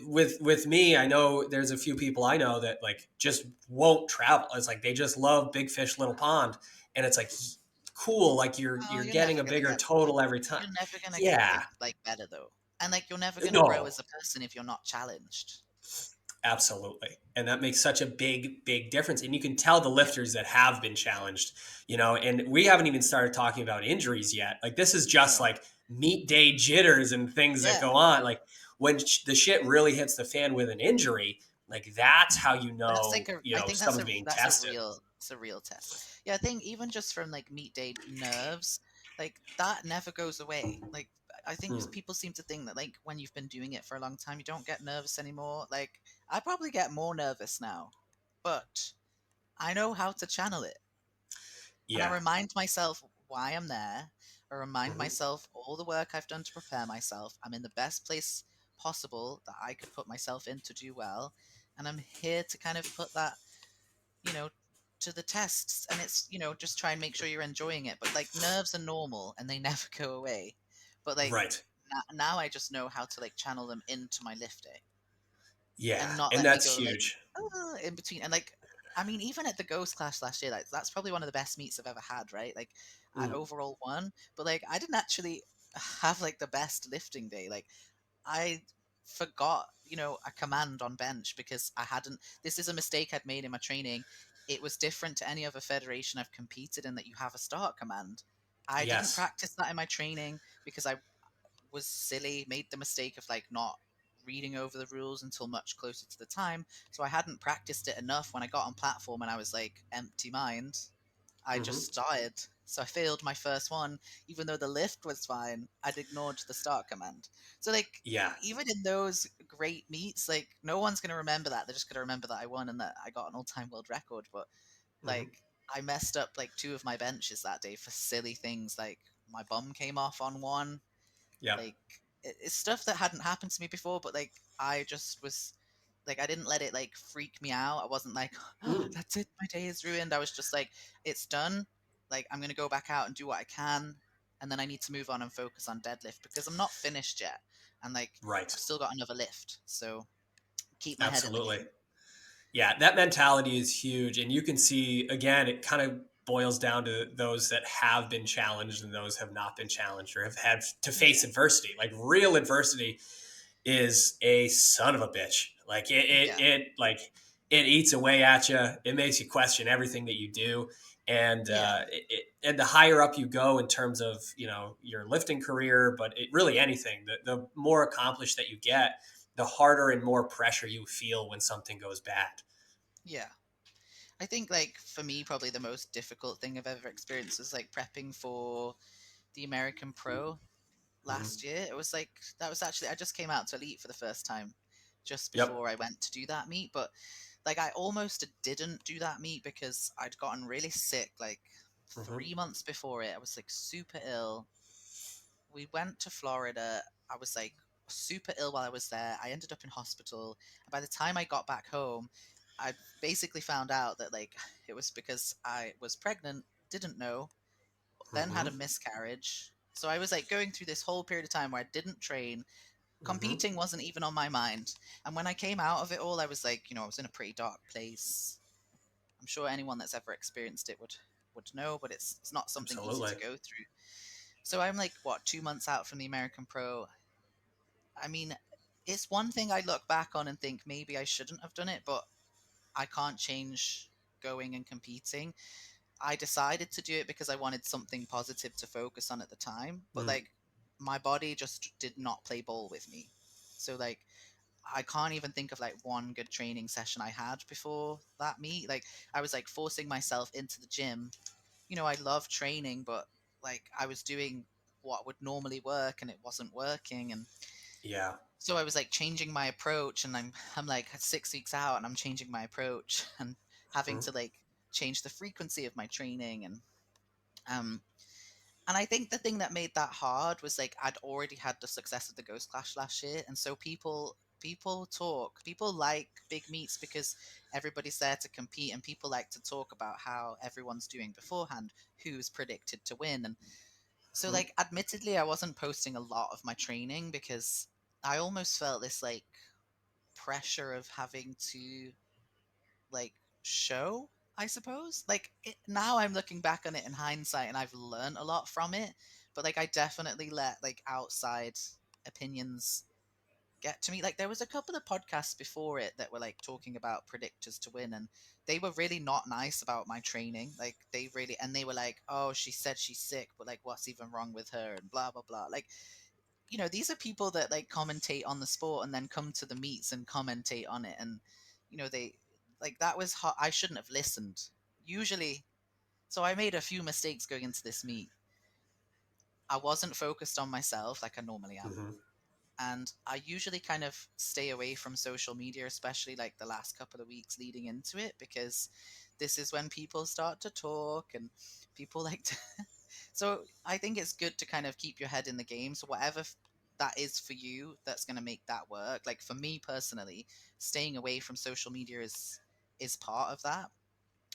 Speaker 1: with me, I know there's a few people I know that like just won't travel. It's like they just love big fish little pond, and it's like cool, like
Speaker 2: Oh,
Speaker 1: you're getting a bigger total every time.
Speaker 2: you're never gonna get
Speaker 1: Yeah.
Speaker 2: like better though, and like you're never gonna grow
Speaker 1: No.
Speaker 2: as a person if you're not challenged.
Speaker 1: Absolutely. And that makes such a big difference. And you can tell the
Speaker 2: Yeah.
Speaker 1: lifters that have been challenged, and we haven't even started talking about injuries yet. Like this is just
Speaker 2: No.
Speaker 1: like meet day jitters and things that
Speaker 2: Yeah.
Speaker 1: go on. Like when the shit really hits the fan with an injury, like that's how
Speaker 2: That's like
Speaker 1: you
Speaker 2: I
Speaker 1: know,
Speaker 2: think
Speaker 1: someone's being tested.
Speaker 2: it's a real test. Yeah, I think even just from like meet day nerves, like that never goes away. Like I think
Speaker 1: Hmm.
Speaker 2: people seem to think that like when you've been doing it for a long time, you don't get nervous anymore. Like I probably get more nervous now, but I know how to channel it. And I
Speaker 1: Yeah.
Speaker 2: remind myself why I'm there. I remind
Speaker 1: Hmm.
Speaker 2: myself all the work I've done to prepare myself. I'm in the best place possible that I could put myself in to do well. And I'm here to kind of put that, you know, to the tests. And it's, just try and make sure you're enjoying it. But like nerves are normal and they never go away. But like
Speaker 1: Right.
Speaker 2: now I just know how to like channel them into my lifting
Speaker 1: Yeah.
Speaker 2: and not
Speaker 1: And
Speaker 2: let me
Speaker 1: that's
Speaker 2: go like
Speaker 1: huge.
Speaker 2: in between. And like, I mean, even at the Ghost Clash last year, like that's probably one of the best meets I've ever had, right? Like, I
Speaker 1: Mm.
Speaker 2: overall won, but like, I didn't actually have like the best lifting day. Like, I forgot, a command on bench because I hadn't. This is a mistake I'd made in my training. It was different to any other federation I've competed in that you have a start command. I didn't
Speaker 1: Yes.
Speaker 2: practice that in my training because I was silly, made the mistake of like not reading over the rules until much closer to the time. So I hadn't practiced it enough when I got on platform and I was like empty mind. I
Speaker 1: Hmm.
Speaker 2: just started. So I failed my first one, even though the lift was fine. I'd ignored the start command. So like
Speaker 1: Yeah.
Speaker 2: even in those great meets, like no one's gonna remember that. They're just gonna remember that I won and that I got an all-time world record. But
Speaker 1: Hmm.
Speaker 2: like I messed up like two of my benches that day for silly things. Like my bum came off on one,
Speaker 1: Yeah.
Speaker 2: like it's stuff that hadn't happened to me before, but like I just was like I didn't let it like freak me out. I wasn't like, oh,
Speaker 1: Mm.
Speaker 2: that's it, my day is ruined. I was just like, it's done. Like I'm gonna go back out and do what I can, and then I need to move on and focus on deadlift because I'm not finished yet, and like
Speaker 1: Right.
Speaker 2: I've still got another lift. So keep my head in the
Speaker 1: Absolutely.
Speaker 2: game.
Speaker 1: Yeah, that mentality is huge. And you can see, again, it kind of boils down to those that have been challenged and those have not been challenged or have had to face
Speaker 2: Yeah,
Speaker 1: adversity. Like real adversity is a son of a bitch. Like
Speaker 2: yeah,
Speaker 1: it eats away at you. It makes you question everything that you do. And
Speaker 2: yeah,
Speaker 1: and the higher up you go in terms of your lifting career, but really anything, the more accomplished that you get, the harder and more pressure you feel when something goes bad.
Speaker 2: yeah. I think like for me, probably the most difficult thing I've ever experienced was like prepping for the American Pro
Speaker 1: Hmm.
Speaker 2: last year. It was like that was actually I just came out to Elite for the first time just
Speaker 1: Yep.
Speaker 2: before I went to do that meet, but like I almost didn't do that meet because I'd gotten really sick like
Speaker 1: Hmm.
Speaker 2: 3 months before it. I was like super ill. We went to Florida. I was like super ill while I was there. I ended up in hospital. And by the time I got back home, I basically found out that like it was because I was pregnant, didn't know, then had
Speaker 1: Hmm.
Speaker 2: a miscarriage. So I was like going through this whole period of time where I didn't train.
Speaker 1: Hmm.
Speaker 2: Competing wasn't even on my mind. And when I came out of it all, I was like, I was in a pretty dark place. I'm sure anyone that's ever experienced it would know, but it's not something easy
Speaker 1: Absolutely.
Speaker 2: to go through. So I'm like, what, 2 months out from the American Pro? I mean, it's one thing I look back on and think maybe I shouldn't have done it, but I can't change going and competing. I decided to do it because I wanted something positive to focus on at the time, but
Speaker 1: Mm.
Speaker 2: like my body just did not play ball with me. So like I can't even think of like one good training session I had before that meet. Like I was like forcing myself into the gym. You know, I love training, but like I was doing what would normally work and it wasn't working. And
Speaker 1: Yeah.
Speaker 2: so I was like changing my approach, and I'm like 6 weeks out and I'm changing my approach and having
Speaker 1: Mhm.
Speaker 2: to like change the frequency of my training. Um and I think the thing that made that hard was like I'd already had the success of the Ghost Clash last year, and so people like big meets because everybody's there to compete, and people like to talk about how everyone's doing beforehand, who's predicted to win. And so
Speaker 1: Mhm.
Speaker 2: like admittedly I wasn't posting a lot of my training because I almost felt this like pressure of having to like show, I suppose. Like now I'm looking back on it in hindsight and I've learned a lot from it, but like I definitely let like outside opinions get to me. Like there was a couple of podcasts before it that were like talking about predictors to win, and they were really not nice about my training. Like they were like, oh, she said she's sick, but like what's even wrong with her, and blah blah blah. Like, you know, these are people that like commentate on the sport and then come to the meets and commentate on it. And you know, they like that was hot. I shouldn't have listened usually. So I made a few mistakes going into this meet. I wasn't focused on myself like I normally am,
Speaker 1: Mhm.
Speaker 2: and I usually kind of stay away from social media, especially like the last couple of weeks leading into it, because this is when people start to talk and people like to. So I think it's good to kind of keep your head in the game. So whatever that is for you, that's going to make that work. Like for me personally, staying away from social media is part of that,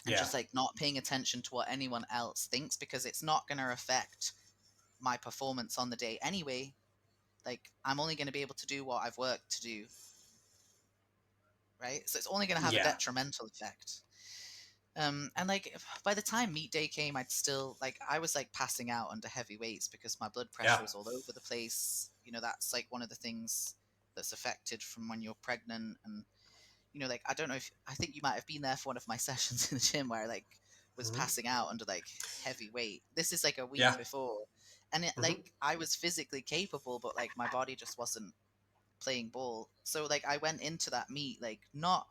Speaker 2: and
Speaker 1: Yeah.
Speaker 2: just like not paying attention to what anyone else thinks, because it's not going to affect my performance on the day anyway. Like I'm only going to be able to do what I've worked to do, right? So it's only going to have a
Speaker 1: Yeah.
Speaker 2: detrimental effect. And like by the time meet day came, I'd still like I was like passing out under heavy weights because my blood
Speaker 1: Yeah.
Speaker 2: pressure was all over the place. You know, that's like one of the things that's affected from when you're pregnant. And you know, like I don't know if I think you might have been there for one of my sessions in the gym where I like was
Speaker 1: Mhm.
Speaker 2: passing out under like heavy weight. This is like a week
Speaker 1: Yeah.
Speaker 2: before, and it
Speaker 1: Mhm.
Speaker 2: like I was physically capable, but like my body just wasn't playing ball. So like I went into that meet like not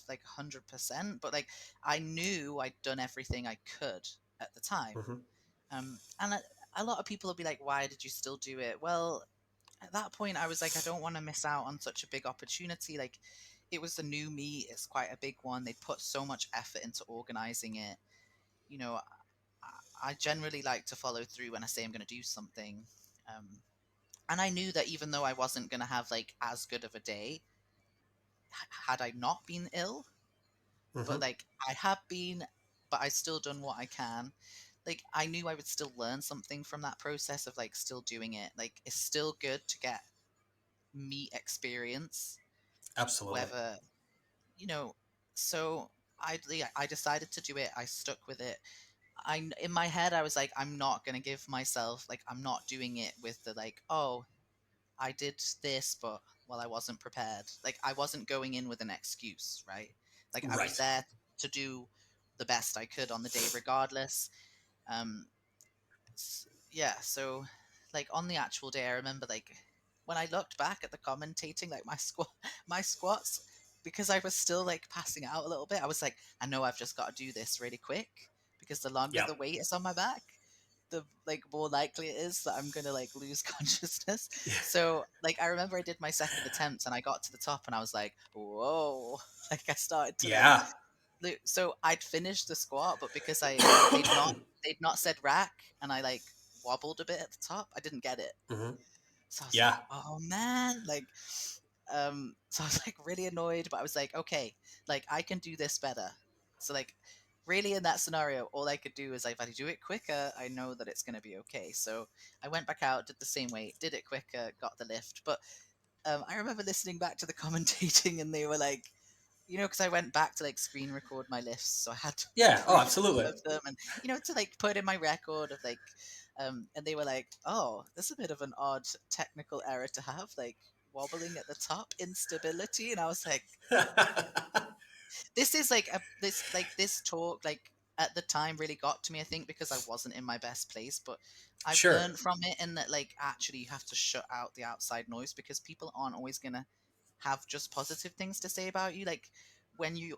Speaker 2: like 100%, but like I knew I'd done everything I could at the time.
Speaker 1: Mhm.
Speaker 2: And a lot of people will be like, "Why did you still do it?" Well, at that point, I was like, I don't want to miss out on such a big opportunity. Like, it was a new meet; it's quite a big one. They put so much effort into organizing it. You know, I generally like to follow through when I say I'm going to do something. Um, and I knew that even though I wasn't going to have like as good of a day had I not been ill, but
Speaker 1: Mhm.
Speaker 2: like I have been, but I still done what I can. Like I knew I would still learn something from that process of like still doing it. Like it's still good to get meet experience,
Speaker 1: Absolutely.
Speaker 2: whether you know. So I decided to do it. I stuck with it. I in my head I was like, I'm not gonna give myself like I'm not doing it with the like, oh, I did this, but well, I wasn't prepared. Like I wasn't going in with an excuse, right? Like I was
Speaker 1: Right.
Speaker 2: there to do the best I could on the day, regardless. Um, yeah. So, like on the actual day, I remember like when I looked back at the commentating, like my squats, because I was still like passing out a little bit. I was like, I know I've just got to do this really quick because the longer
Speaker 1: Yeah.
Speaker 2: the weight is on my back, the like more likely it is that I'm gonna like lose consciousness. So like I remember I did my second attempt and I got to the top and I was like, whoa. Like I started to like
Speaker 1: Yeah.
Speaker 2: so I'd finished the squat, but because they'd not said rack and I like wobbled a bit at the top, I didn't get it.
Speaker 1: Mhm.
Speaker 2: So I was like,
Speaker 1: Yeah.
Speaker 2: oh man, like so I was like really annoyed, but I was like, okay, like I can do this better. So like really in that scenario, all I could do is like if I do it quicker, I know that it's gonna be okay. So I went back out, did the same way, did it quicker, got the lift. But I remember listening back to the commentating and they were like, you know, because I went back to like screen record my lifts, so I had
Speaker 1: Yeah. Oh,
Speaker 2: proof
Speaker 1: absolutely.
Speaker 2: of them, and you know, to like put in my record of like, and they were like, "Oh, that's a bit of an odd technical error to have, like wobbling at the top, instability," and I was like, this is like this talk like at the time really got to me, I think, because I wasn't in my best place, but I've
Speaker 1: Sure.
Speaker 2: learned from it in that like actually you have to shut out the outside noise because people aren't always gonna have just positive things to say about you. Like when you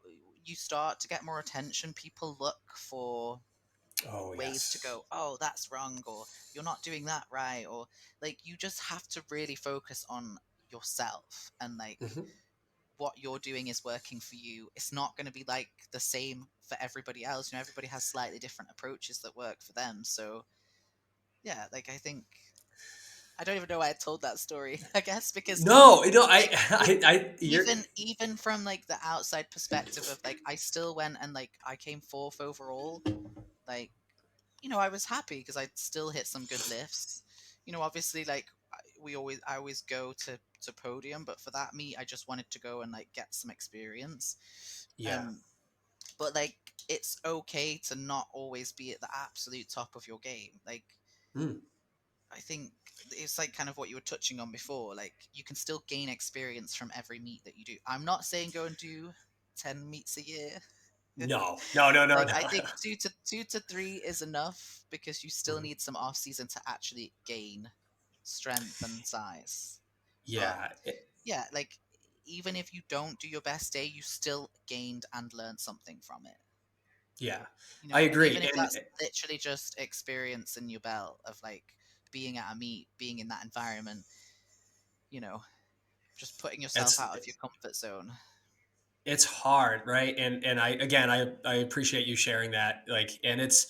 Speaker 2: start to get more attention, people look for
Speaker 1: Oh,
Speaker 2: ways to
Speaker 1: yes.
Speaker 2: go, oh, that's wrong, or you're not doing that right, or like you just have to really focus on yourself and like
Speaker 1: Mhm.
Speaker 2: what you're doing is working for you. It's not going to be like the same for everybody else. You know, everybody has slightly different approaches that work for them. So yeah, like I think I don't even know why I told that story. I guess because
Speaker 1: No, no,
Speaker 2: like it,
Speaker 1: you're
Speaker 2: even from like the outside perspective of like I still went and like I came fourth overall. Like I was happy because I still hit some good lifts. Obviously like I always go to podium, but for that meet I just wanted to go and like get some experience.
Speaker 1: yeah.
Speaker 2: Um, but like it's okay to not always be at the absolute top of your game. Like
Speaker 1: Mm.
Speaker 2: I think it's like kind of what you were touching on before. Like you can still gain experience from every meet that you do. I'm not saying go and do 10 meets a year.
Speaker 1: No, no, no, no,
Speaker 2: Like
Speaker 1: no.
Speaker 2: I think two to three is enough because you still
Speaker 1: Mhm.
Speaker 2: need some off season to actually gain strength and size. But
Speaker 1: Yeah,
Speaker 2: yeah, like even if you don't do your best day, you still gained and learned something from it.
Speaker 1: yeah. I
Speaker 2: And
Speaker 1: agree,
Speaker 2: even if
Speaker 1: and
Speaker 2: that's literally just experience in your belt of like being at a meet, being in that environment, you know, just putting yourself
Speaker 1: it's
Speaker 2: out of your comfort zone.
Speaker 1: it's hard, right? And I again, I appreciate you sharing that, like, and it's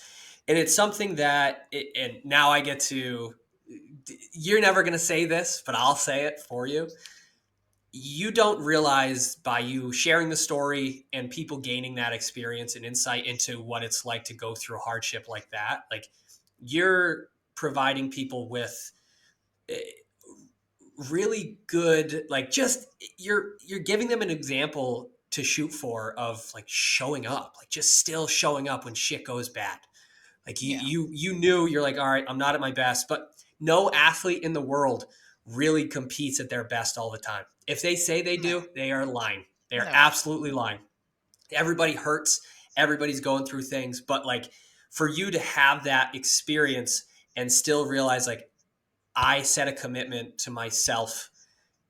Speaker 1: something that and now I get to. You're never gonna say this, but I'll say it for you. You don't realize by you sharing the story and people gaining that experience and insight into what it's like to go through hardship like that, like you're providing people with eh, really good, like, just you're giving them an example to shoot for of like showing up, like just still showing up when shit goes bad. Like
Speaker 2: Yeah.
Speaker 1: you knew, you're like, all right, I'm not at my best, but no athlete in the world really competes at their best all the time. If they say they
Speaker 2: No.
Speaker 1: do, they are lying. They are
Speaker 2: No.
Speaker 1: absolutely lying. Everybody hurts, everybody's going through things, but like for you to have that experience and still realize like I set a commitment to myself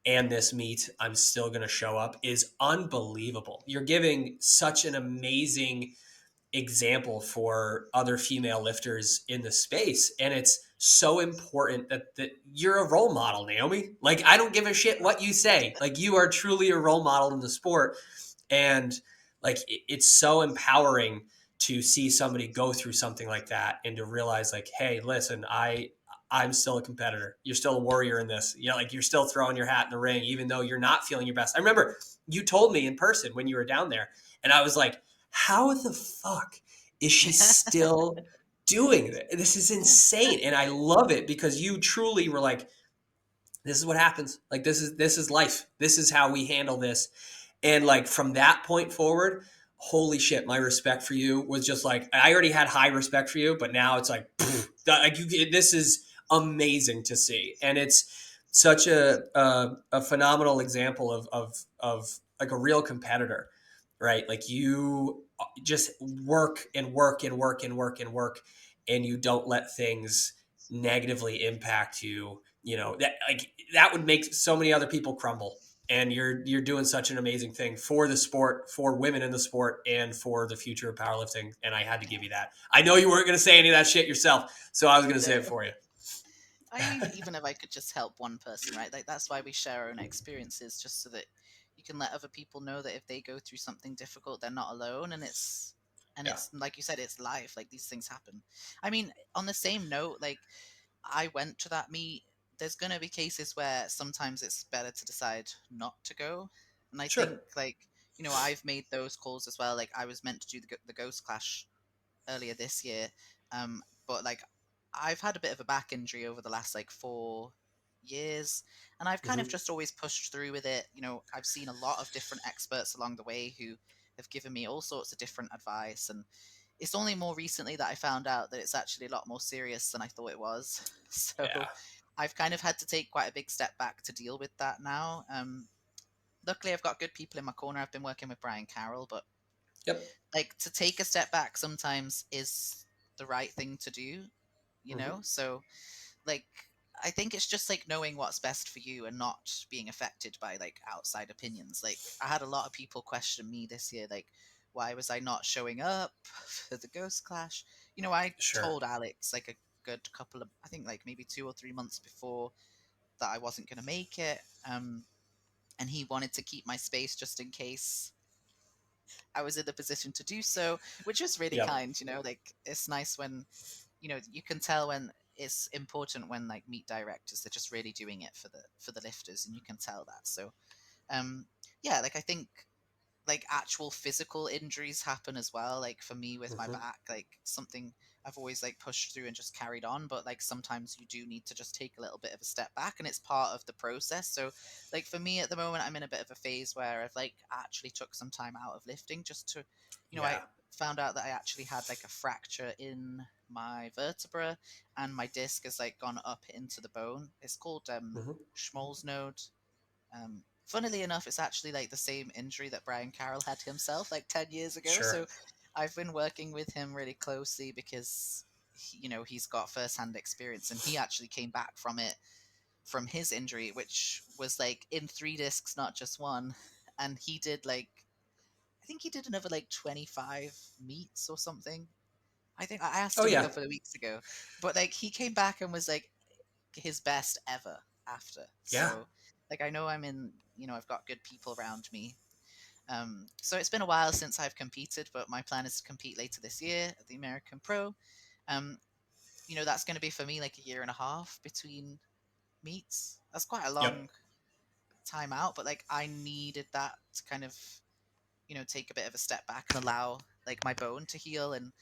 Speaker 1: and this meet, I'm still going to show up is unbelievable. You're giving such an amazing example for other female lifters in the space. And it's so important that you're a role model, Naomi. Like, I don't give a shit what you say. Like, you are truly a role model in the sport. And like, it's so empowering to see somebody go through something like that and to realize like, hey, listen, I'm still a competitor. You're still a warrior in this. You know, like you're still throwing your hat in the ring, even though you're not feeling your best. I remember you told me in person when you were down there, and I was like, how the fuck is she still doing this? This is insane. And I love it because you truly were like, this is what happens. Like, this is life. This is how we handle this. And like from that point forward, holy shit, my respect for you was just like, I already had high respect for you, but now it's like, pfft, like this is amazing to see. And it's such a phenomenal example of like a real competitor, right? Like you just work and work and work and work and work, and you don't let things negatively impact you. You know, that like that would make so many other people crumble. And you're doing such an amazing thing for the sport, for women in the sport, and for the future of powerlifting. And I had to give you that. I know you weren't going to say any of that shit yourself, so I was going to say it
Speaker 2: No.
Speaker 1: for you.
Speaker 2: I mean, even if I could just help one person, right? Like that's why we share our own experiences, just so that you can let other people know that if they go through something difficult, they're not alone, and
Speaker 1: Yeah,
Speaker 2: it's like you said, it's life. Like these things happen. I mean, on the same note, like I went to that meet. There's gonna be cases where sometimes it's better to decide not to go, and I think
Speaker 1: sure.
Speaker 2: like I've made those calls as well. Like I was meant to do the Ghost Clash earlier this year. But like I've had a bit of a back injury over the last like 4 years, and I've kind of
Speaker 1: Hmm.
Speaker 2: just always pushed through with it. I've seen a lot of different experts along the way who have given me all sorts of different advice, and it's only more recently that I found out that it's actually a lot more serious than I thought it was.
Speaker 1: Yeah,
Speaker 2: So I've kind of had to take quite a big step back to deal with that now. luckily I've got good people in my corner. I've been working with Brian Carroll, but
Speaker 1: Yep.
Speaker 2: like to take a step back sometimes is the right thing to do, you
Speaker 1: Hmm.
Speaker 2: know? So like I think it's just like knowing what's best for you and not being affected by like outside opinions. Like I had a lot of people question me this year, like why was I not showing up for the Ghost Clash? You know, I
Speaker 1: Sure.
Speaker 2: told Alex like a good couple of, I think like maybe 2 or 3 months before that I wasn't going to make it. And he wanted to keep my space just in case I was in the position to do so, which was really
Speaker 1: Yep.
Speaker 2: kind. You know, like it's nice when you can tell when it's important when like meet directors they're just really doing it for the lifters, and you can tell that. So um, yeah, like I think like actual physical injuries happen as well. Like for me with my
Speaker 1: Hmm.
Speaker 2: back, like something I've always like pushed through and just carried on. But like sometimes you do need to just take a little bit of a step back, and it's part of the process. So like for me at the moment, I'm in a bit of a phase where I've like actually took some time out of lifting just to, I
Speaker 1: Yeah.
Speaker 2: found out that I actually had like a fracture in my vertebra, and my disc has like gone up into the bone. It's called
Speaker 1: Hmm.
Speaker 2: Schmoll's node. Funnily enough, it's actually like the same injury that Brian Carroll had himself like 10 years ago.
Speaker 1: Sure.
Speaker 2: So I've been working with him really closely because, he's got firsthand experience, and he actually came back from it, from his injury, which was like in 3 discs, not just one. And he did like, I think he did another like 25 meets or something. I think I asked
Speaker 1: Oh
Speaker 2: him a
Speaker 1: yeah.
Speaker 2: couple of weeks ago, but like he came back and was like his best ever after.
Speaker 1: Yeah.
Speaker 2: So like I know I've got good people around me. So it's been a while since I've competed, but my plan is to compete later this year at the American Pro. Um, that's going to be for me like a year and a half between meets. That's quite a
Speaker 1: Yep.
Speaker 2: long time out, but like I needed that to kind of take a bit of a step back and allow like my bone to heal, and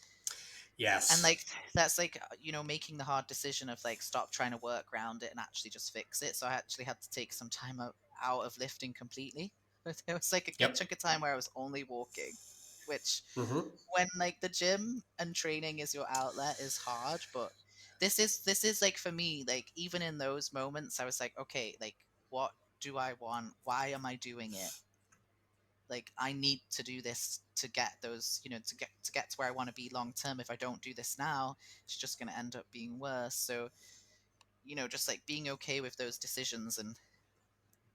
Speaker 1: Yes.
Speaker 2: like that's like making the hard decision of like stop trying to work around it and actually just fix it. So I actually had to take some time out of lifting completely. There was like a good
Speaker 1: Yep.
Speaker 2: chunk of time where I was only walking, which
Speaker 1: Hmm.
Speaker 2: when like the gym and training is your outlet is hard. But this is like for me, like even in those moments I was like, okay, like what do I want, why am I doing it? Like I need to do this to get those, to get to where I want to be long term. If I don't do this now, it's just going to end up being worse. So just like being okay with those decisions. And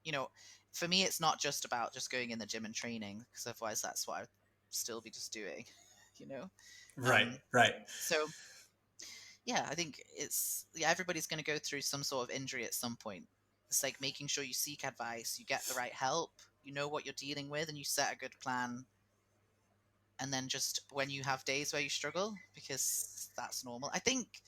Speaker 2: you know for me it's not just about just going in the gym and training, because otherwise that's what I'd still be just doing. you know
Speaker 1: Right.
Speaker 2: um
Speaker 1: Right.
Speaker 2: so yeah, I think everybody's going to go through some sort of injury at some point. It's like making sure you seek advice, you get the right help, you know what you're dealing with, and you set a good plan. And then just when you have days where you struggle, because that's normal. I think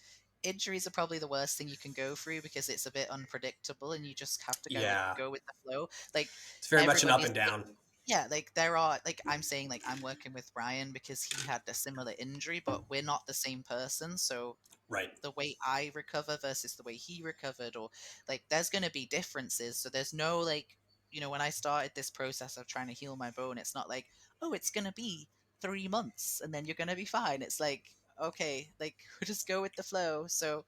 Speaker 2: injuries are probably the worst thing you can go through, because it's a bit unpredictable and you just have to
Speaker 1: Yeah.
Speaker 2: go with the flow. Like
Speaker 1: It's very much an up
Speaker 2: everybody's
Speaker 1: and
Speaker 2: like,
Speaker 1: down.
Speaker 2: yeah, like there are, like I'm saying, like I'm working with Ryan because he had a similar injury, but we're not the same person. So
Speaker 1: Right.
Speaker 2: the way I recover versus the way he recovered, or like there's going to be differences. So there's no like, when I started this process of trying to heal my bone, it's not like, oh, it's going to be 3 months and then you're going to be fine. It's like, okay, like just go with the flow. So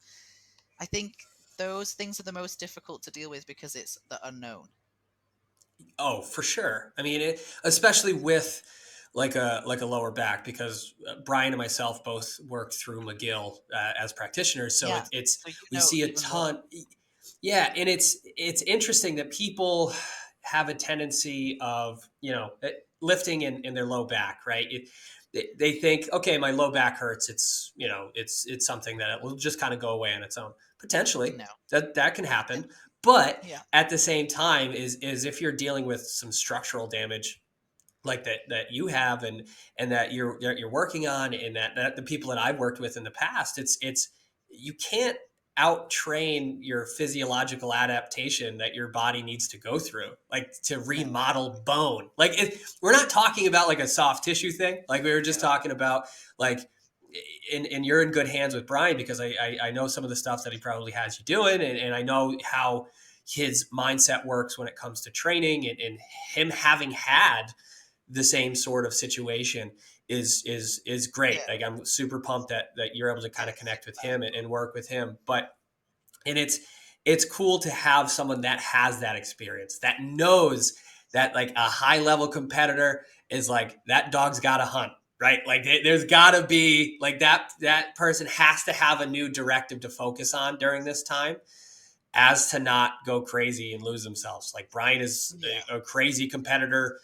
Speaker 2: I think those things are the most difficult to deal with because it's the unknown.
Speaker 1: Oh, for sure. I mean, especially with like a lower back, because Brian and myself both worked through McGill as practitioners, so
Speaker 2: Yeah.
Speaker 1: it's
Speaker 2: So
Speaker 1: we see a
Speaker 2: even more.
Speaker 1: ton. Yeah, and it's interesting that people have a tendency of lifting in their low back, right? They think, okay, my low back hurts. It's it's something that it will just kind of go away on its own. Potentially,
Speaker 2: No.
Speaker 1: that can happen, but
Speaker 2: Yeah.
Speaker 1: at the same time, is if you're dealing with some structural damage like that you have, and that you're working on, and that the people that I've worked with in the past, it's you can't out train your physiological adaptation that your body needs to go through, like to
Speaker 2: No.
Speaker 1: remodel bone. Like we're not talking about like a soft tissue thing, like we were just
Speaker 2: No.
Speaker 1: talking about, like and you're in good hands with Brian, because I know some of the stuff that he probably has you doing, and I know how his mindset works when it comes to training, and him having had the same sort of situation is great.
Speaker 2: Yeah.
Speaker 1: Like I'm super pumped that you're able to kind of
Speaker 2: That's
Speaker 1: connect with him,
Speaker 2: valuable.
Speaker 1: and work with him. But and it's cool to have someone that has that experience, that knows that like a high level competitor is like, that dog's got to hunt, right? Like there's got to be like that person has to have a new directive to focus on during this time, as to not go crazy and lose themselves. Like Brian is
Speaker 2: Yeah.
Speaker 1: a crazy competitor,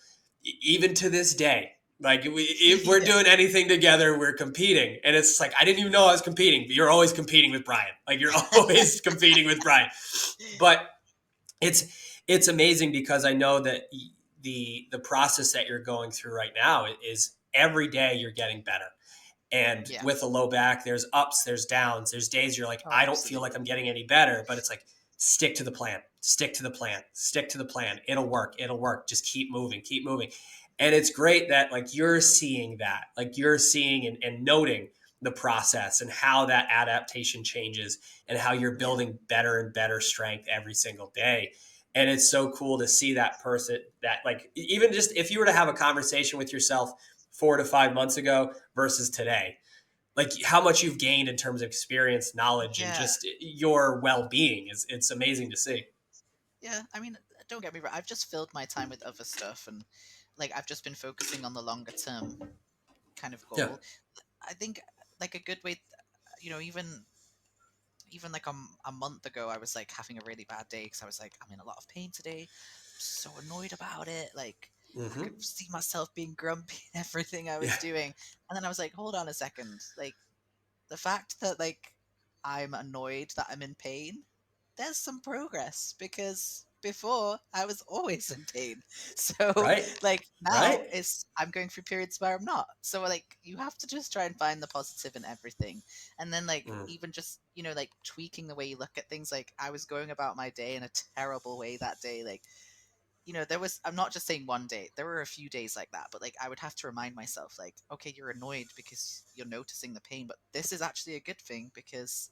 Speaker 1: even to this day. Like if we're
Speaker 2: Yeah.
Speaker 1: doing anything together, we're competing, and it's like, I didn't even know I was competing, but you're always competing with Brian. Like you're always competing with Brian. But it's amazing, because I know that the process that you're going through right now is every day you're getting better. And
Speaker 2: Yeah.
Speaker 1: with a low back, there's ups, there's downs, there's days you're like,
Speaker 2: Oh,
Speaker 1: I don't feel like I'm
Speaker 2: absolutely.
Speaker 1: getting any better, but it's like, stick to the plan, stick to the plan, stick to the plan. It'll work. It'll work. Just keep moving, keep moving. And it's great that like you're seeing that, like you're seeing and noting the process and how that adaptation changes and how you're
Speaker 2: Yeah.
Speaker 1: building better and better strength every single day. And it's so cool to see that person, that like, even just if you were to have a conversation with yourself 4 to 5 months ago versus today, like how much you've gained in terms of experience, knowledge, and
Speaker 2: Yeah.
Speaker 1: just your well-being is, it's amazing to see.
Speaker 2: Yeah. I mean, don't get me wrong. I've just filled my time with other stuff, and like I've just been focusing on the longer term kind of
Speaker 1: Yeah.
Speaker 2: goal. I think like a good way, even like a month ago, I was like having a really bad day because I was like, I'm in a lot of pain today. I'm so annoyed about it. Like, I
Speaker 1: Mm-hmm.
Speaker 2: could see myself being grumpy in everything I was
Speaker 1: Yeah.
Speaker 2: doing. And then I was like, hold on a second. Like, the fact that, like, I'm annoyed that I'm in pain, there's some progress because before I was always in pain. So
Speaker 1: Right.
Speaker 2: like now
Speaker 1: Right.
Speaker 2: it's I'm going through periods where I'm not. So like you have to just try and find the positive in everything. And then like
Speaker 1: Mm.
Speaker 2: even just, like tweaking the way you look at things. Like I was going about my day in a terrible way that day. Like there was, I'm not just saying one day, there were a few days like that, but like I would have to remind myself, like, okay, you're annoyed because you're noticing the pain, but this is actually a good thing because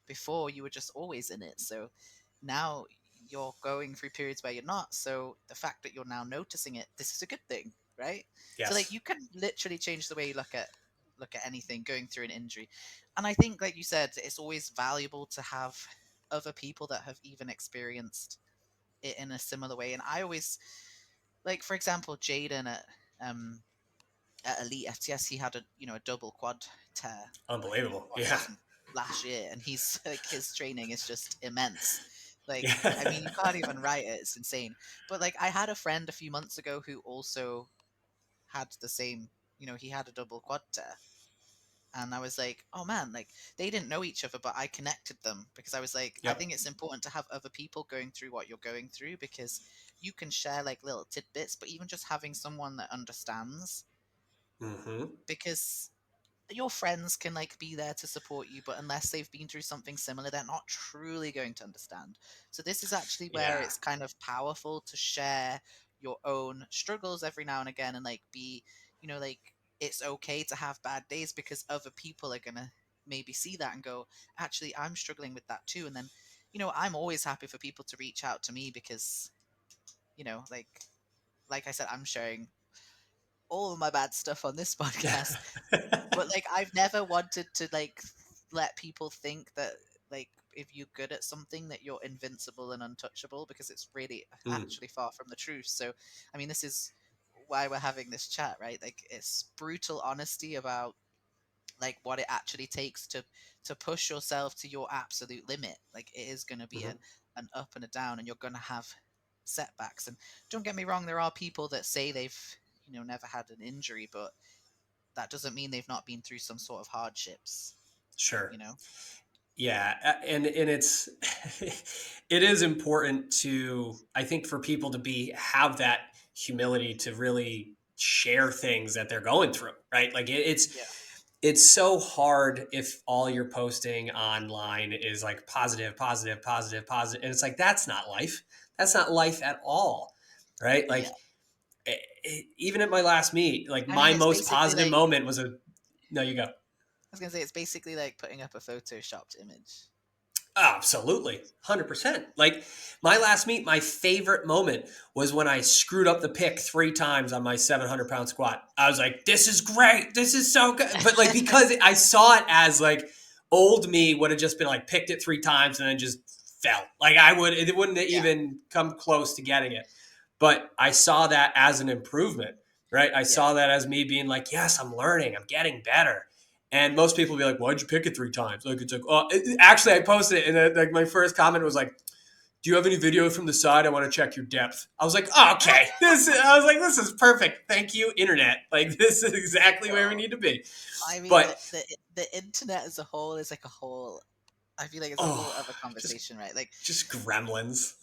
Speaker 2: before you were just always in it. So now you're going through periods where you're not. So the fact that you're now noticing it, this is a good thing, right? So like
Speaker 1: Yes.
Speaker 2: you can literally change the way you look at anything going through an injury. And I think, like you said, it's always valuable to have other people that have even experienced it in a similar way. And I always, like, for example, Jaden um at Elite FTS, he had a double quad tear. Like,
Speaker 1: Unbelievable.
Speaker 2: what
Speaker 1: Yeah.
Speaker 2: wasn't last year, and he's like his training is just immense. Like, I mean, you
Speaker 1: Yeah.
Speaker 2: can't even write it. It's insane. But like, I had a friend a few months ago who also had the same. He had a double quad tear, and I was like, oh man, like they didn't know each other, but I connected them because I was like, I
Speaker 1: Yep.
Speaker 2: think it's important to have other people going through what you're going through because you can share like little tidbits, but even just having someone that understands,
Speaker 1: Mm-hmm.
Speaker 2: because your friends can like be there to support you, but unless they've been through something similar, they're not truly going to understand. So this is actually where
Speaker 1: Yeah.
Speaker 2: it's kind of powerful to share your own struggles every now and again, and like be, like it's okay to have bad days because other people are gonna maybe see that and go, actually, I'm struggling with that too. And then, I'm always happy for people to reach out to me because, like I said, I'm sharing all of my bad stuff on this podcast, but like I've never wanted to like let people think that like if you're good at something that you're invincible and untouchable, because it's really
Speaker 1: Mm.
Speaker 2: actually far from the truth. So I mean, this is why we're having this chat, right? Like it's brutal honesty about like what it actually takes to push yourself to your absolute limit. Like it is going to be
Speaker 1: Mm-hmm.
Speaker 2: an up and a down, and you're going to have setbacks. And don't get me wrong, there are people that say they've never had an injury, but that doesn't mean they've not been through some sort of hardships,
Speaker 1: Sure.
Speaker 2: you know?
Speaker 1: Yeah, and it's it is important to, I think, for people to be have that humility to really share things that they're going through, right? Like
Speaker 2: Yeah.
Speaker 1: it's so hard if all you're posting online is like positive, positive, positive, positive, and it's like, that's not life. That's not life at all, right?
Speaker 2: Yeah.
Speaker 1: Like even at my last meet, like
Speaker 2: I mean,
Speaker 1: my
Speaker 2: it's
Speaker 1: most
Speaker 2: basically
Speaker 1: positive
Speaker 2: like,
Speaker 1: moment was a, no, you go.
Speaker 2: I was going to say, it's basically like putting up a photoshopped image.
Speaker 1: Absolutely. 100%. Like my last meet, my favorite moment was when I screwed up the pick 3 times on my 700-pound squat. I was like, this is great. This is so good. But like, because I saw it as like old me would have just been like picked it 3 times and then just fell. Like it wouldn't have
Speaker 2: Yeah.
Speaker 1: even come close to getting it. but I saw that as an improvement, right? I
Speaker 2: Yeah.
Speaker 1: saw that as me being like, yes, I'm learning, I'm getting better. And most people be like, why'd you pick it 3 times? Like, it's like, oh, actually, I posted it, and then, like, my first comment was like, do you have any video from the side? I want to check your depth. I was like, oh, okay. This is perfect. Thank you, internet. Like, this is exactly where we
Speaker 2: Well,
Speaker 1: need to be.
Speaker 2: I mean,
Speaker 1: But
Speaker 2: the internet as a whole is like a whole. I feel like it's a whole
Speaker 1: oh,
Speaker 2: other
Speaker 1: just
Speaker 2: conversation, right?
Speaker 1: just gremlins.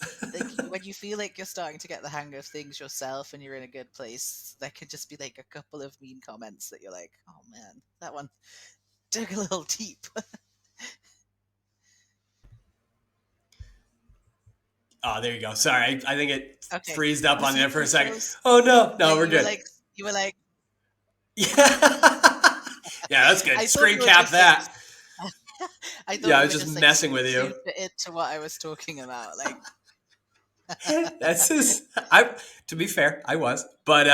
Speaker 2: When you feel like you're starting to get the hang of things yourself and you're in a good place, there could just be like a couple of mean comments that you're like, oh man, that one dug a little deep.
Speaker 1: Oh, there you go. Sorry, I think it
Speaker 2: Okay,
Speaker 1: freezed up
Speaker 2: was
Speaker 1: on
Speaker 2: you
Speaker 1: there for a second.
Speaker 2: froze?
Speaker 1: Oh no,
Speaker 2: Yeah,
Speaker 1: no, we're good.
Speaker 2: you were like,
Speaker 1: Yeah, yeah, that's good.
Speaker 2: I thought
Speaker 1: Screen
Speaker 2: you were
Speaker 1: cap
Speaker 2: just like,
Speaker 1: that.
Speaker 2: I thought
Speaker 1: Yeah, I
Speaker 2: you
Speaker 1: was
Speaker 2: were
Speaker 1: just
Speaker 2: just like
Speaker 1: messing with you.
Speaker 2: super into what I was talking about, like.
Speaker 1: That's just I. To be fair, I was, but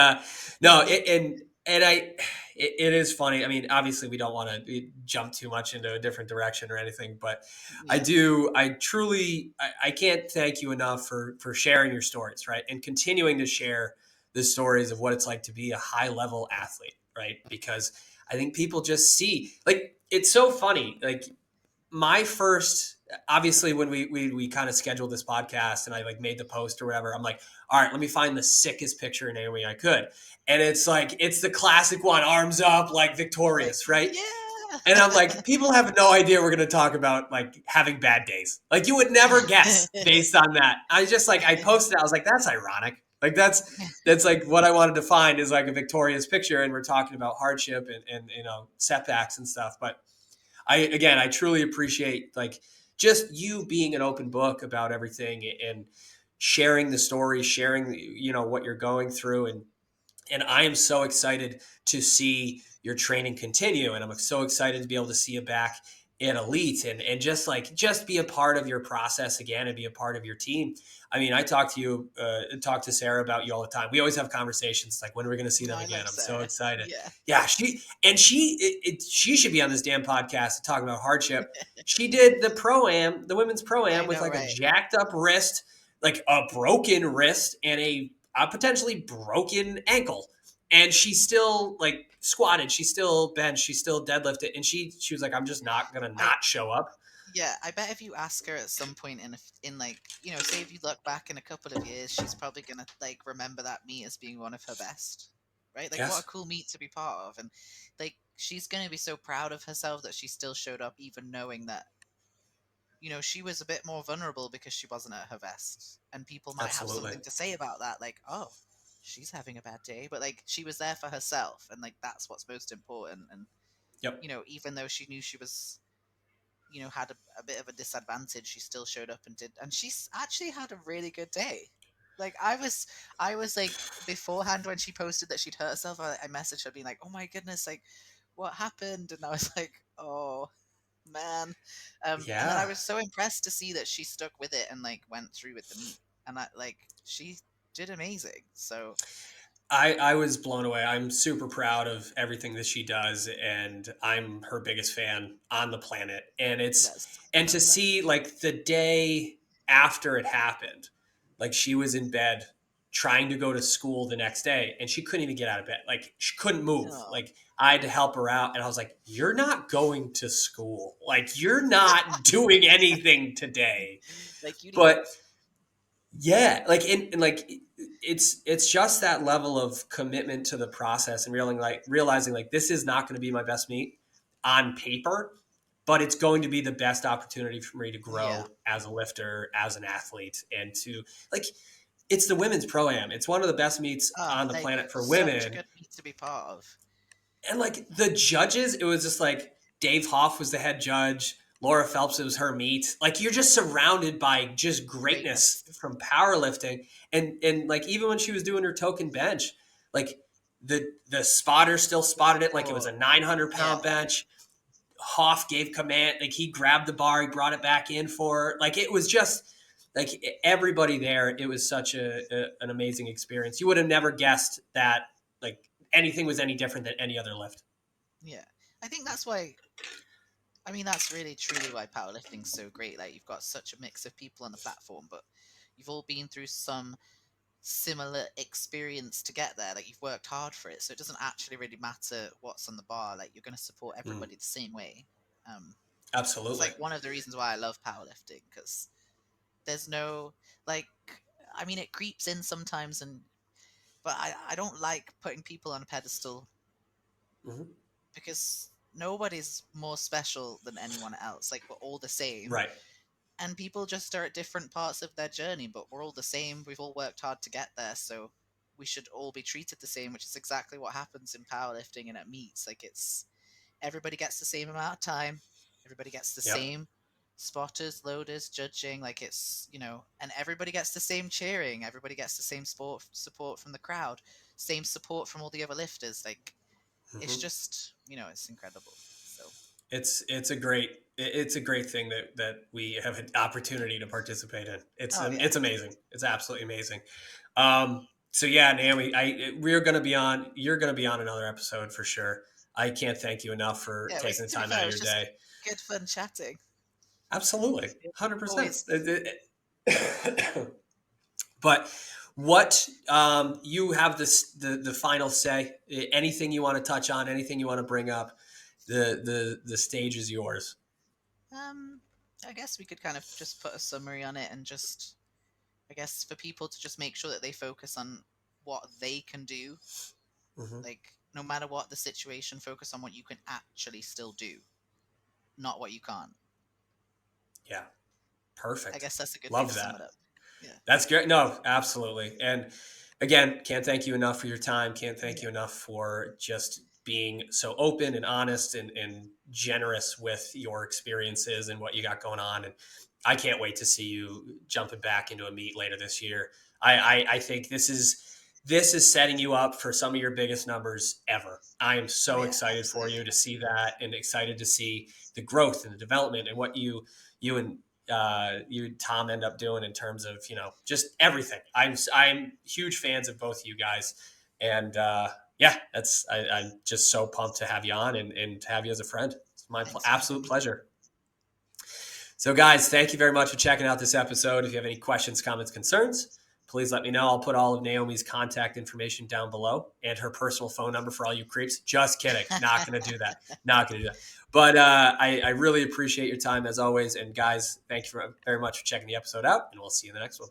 Speaker 1: no, and it is funny. I mean, obviously, we don't want to jump too much into a different direction or anything, but I
Speaker 2: Yeah,
Speaker 1: do. I truly, I can't thank you enough for sharing your stories, right, and continuing to share the stories of what it's like to be a high level athlete, right? Because I think people just see, like, it's so funny, like my first, obviously, when we kind of scheduled this podcast and I like made the post or whatever, I'm like, all right, let me find the sickest picture of Naomi I could. And it's like, it's the classic one, arms up, like
Speaker 2: like,
Speaker 1: victorious, right? And I'm
Speaker 2: yeah.
Speaker 1: like, people have no idea we're going to talk about like having bad days. Like, you would never guess based on that. I just like, I posted, I was like, that's ironic. Like, that's like what I wanted to find is like a victorious picture. And we're talking about hardship and you know, setbacks and stuff. But I truly appreciate like just you being an open book about everything and sharing the story, sharing, you know, what you're going through. And I am so excited to see your training continue. And I'm so excited to be able to see you back in elite and just like, just be a part of your process again and be a part of your team. I mean, I talk to Sarah about you all the time. We always have conversations like, when are we going to see
Speaker 2: No,
Speaker 1: them
Speaker 2: I
Speaker 1: again?
Speaker 2: love
Speaker 1: I'm so
Speaker 2: Sarah.
Speaker 1: excited.
Speaker 2: Yeah,
Speaker 1: Yeah. She should be on this damn podcast to talk about hardship. She did the pro-am, the women's pro-am
Speaker 2: I
Speaker 1: with
Speaker 2: know,
Speaker 1: like a
Speaker 2: right?
Speaker 1: jacked up wrist, like a broken wrist and a potentially broken ankle, and she still like squatted, she still benched, she still deadlifted, and she was like, I'm just not gonna
Speaker 2: I
Speaker 1: not show up.
Speaker 2: Yeah, I bet if you ask her at some point in like, say if you look back in a couple of years, she's probably gonna like remember that meet as being one of her best. Right? Like what a
Speaker 1: Yes,
Speaker 2: cool meet to be part of. And like she's gonna be so proud of herself that she still showed up even knowing that, she was a bit more vulnerable because she wasn't at her best. And people might have
Speaker 1: absolutely.
Speaker 2: something to say about that, like, oh, she's having a bad day. But like she was there for herself and like that's what's most important. And
Speaker 1: Yep.
Speaker 2: even though she knew she was had a bit of a disadvantage, she still showed up and did, and she's actually had a really good day. Like I was like beforehand when she posted that she'd hurt herself, I messaged her being like, "Oh my goodness, like what happened?" And I was like, "Oh man," and then I
Speaker 1: Yeah,
Speaker 2: was so impressed to see that she stuck with it and like went through with the meet, and she did amazing. So
Speaker 1: I was blown away. I'm super proud of everything that she does, and I'm her biggest fan on the planet.
Speaker 2: that's
Speaker 1: And
Speaker 2: love
Speaker 1: to
Speaker 2: that.
Speaker 1: see like the day after it happened, like she was in bed trying to go to school the next day, and she couldn't even get out of bed. Like she couldn't move.
Speaker 2: Oh,
Speaker 1: Like I had to help her out, and I was like, "You're not going to school. Like you're not doing anything today."
Speaker 2: like you need
Speaker 1: But
Speaker 2: help.
Speaker 1: yeah, like and like it's just that level of commitment to the process and realizing like this is not going to be my best meet on paper, but it's going to be the best opportunity for me to
Speaker 2: Yeah.
Speaker 1: grow as a lifter, as an athlete, and to like it's the women's pro-am. It's one of the best meets
Speaker 2: Ah,
Speaker 1: on the
Speaker 2: like
Speaker 1: planet for
Speaker 2: such a
Speaker 1: women,
Speaker 2: good meet to be part of.
Speaker 1: and like the judges, it was just like Dave Hoff was the head judge. Laura Phelps, it was her meet. Like you're just surrounded by just greatness
Speaker 2: Greatness.
Speaker 1: from powerlifting, and like even when she was doing her token bench, like the spotter still
Speaker 2: The
Speaker 1: spotted it like it was
Speaker 2: support.
Speaker 1: a 900
Speaker 2: Yeah.
Speaker 1: pound bench. Hoff gave command, like he grabbed the bar, he brought it back in for her. Like it was just like everybody there. It was such an amazing experience. You would have never guessed that like anything was any different than any other lift.
Speaker 2: Yeah. I think that's why, I mean, that's really truly why powerlifting's so great. Like, you've got such a mix of people on the platform, but you've all been through some similar experience to get there. Like, you've worked hard for it, so it doesn't actually really matter what's on the bar. Like, you're going to support
Speaker 1: Mm,
Speaker 2: everybody the same way. It's
Speaker 1: absolutely.
Speaker 2: like one of the reasons why I love powerlifting, because there's no, like, I mean, it creeps in sometimes, but I don't like putting people on a pedestal,
Speaker 1: Hmm.
Speaker 2: because nobody's more special than anyone else. Like, we're all the same,
Speaker 1: Right.
Speaker 2: and people just are at different parts of their journey, but we're all the same. We've all worked hard to get there, so we should all be treated the same, which is exactly what happens in powerlifting and at meets. Like, it's everybody gets the same amount of time, everybody gets the
Speaker 1: Yep.
Speaker 2: same spotters, loaders, judging. Like, it's, and everybody gets the same cheering, everybody gets the same support from the crowd, same support from all the other lifters. Like, it's
Speaker 1: Hmm.
Speaker 2: just, it's incredible. So
Speaker 1: It's a great thing that we have an opportunity to participate in.
Speaker 2: oh yeah,
Speaker 1: It's amazing. It's absolutely amazing. So yeah, Naomi, we're going to be on. You're going to be on another episode for sure. I can't thank you enough for
Speaker 2: yeah, it was,
Speaker 1: taking the
Speaker 2: to be
Speaker 1: time out
Speaker 2: fair,
Speaker 1: of
Speaker 2: it was
Speaker 1: your
Speaker 2: just
Speaker 1: day.
Speaker 2: good fun chatting.
Speaker 1: Absolutely,
Speaker 2: Yeah,
Speaker 1: 100%.
Speaker 2: always.
Speaker 1: But what you have the final say. Anything you want to touch on, anything you want to bring up, the stage is yours.
Speaker 2: um I guess we could kind of just put a summary on it, and just, I guess, for people to just make sure that they focus on what they can do.
Speaker 1: Hmm.
Speaker 2: Like, no matter what the situation, focus on what you can actually still do, not what you can't.
Speaker 1: Yeah,
Speaker 2: I
Speaker 1: perfect.
Speaker 2: guess that's a good way to
Speaker 1: Love
Speaker 2: sum
Speaker 1: that.
Speaker 2: it up. Yeah.
Speaker 1: That's great. No, absolutely. And again, can't thank you enough for your time. Can't thank
Speaker 2: Yeah.
Speaker 1: you enough for just being so open and honest and generous with your experiences and what you got going on. And I can't wait to see you jumping back into a meet later this year. I think this is setting you up for some of your biggest numbers ever. I am
Speaker 2: Oh
Speaker 1: so
Speaker 2: yeah,
Speaker 1: excited for you
Speaker 2: absolutely.
Speaker 1: to see that and excited to see the growth and the development and what you and you Tom end up doing in terms of just everything. I'm huge fans of both of you guys, and yeah, I'm just so pumped to have you on and to have you as a friend. It's my
Speaker 2: Thanks for having
Speaker 1: absolute
Speaker 2: me.
Speaker 1: pleasure. So, guys, thank you very much for checking out this episode. If you have any questions, comments, concerns, please let me know. I'll put all of Naomi's contact information down below and her personal phone number for all you creeps. Just kidding. Not going to do that. Not going to do that. But I really appreciate your time as always. And, guys, thank you very much for checking the episode out, and we'll see you in the next one.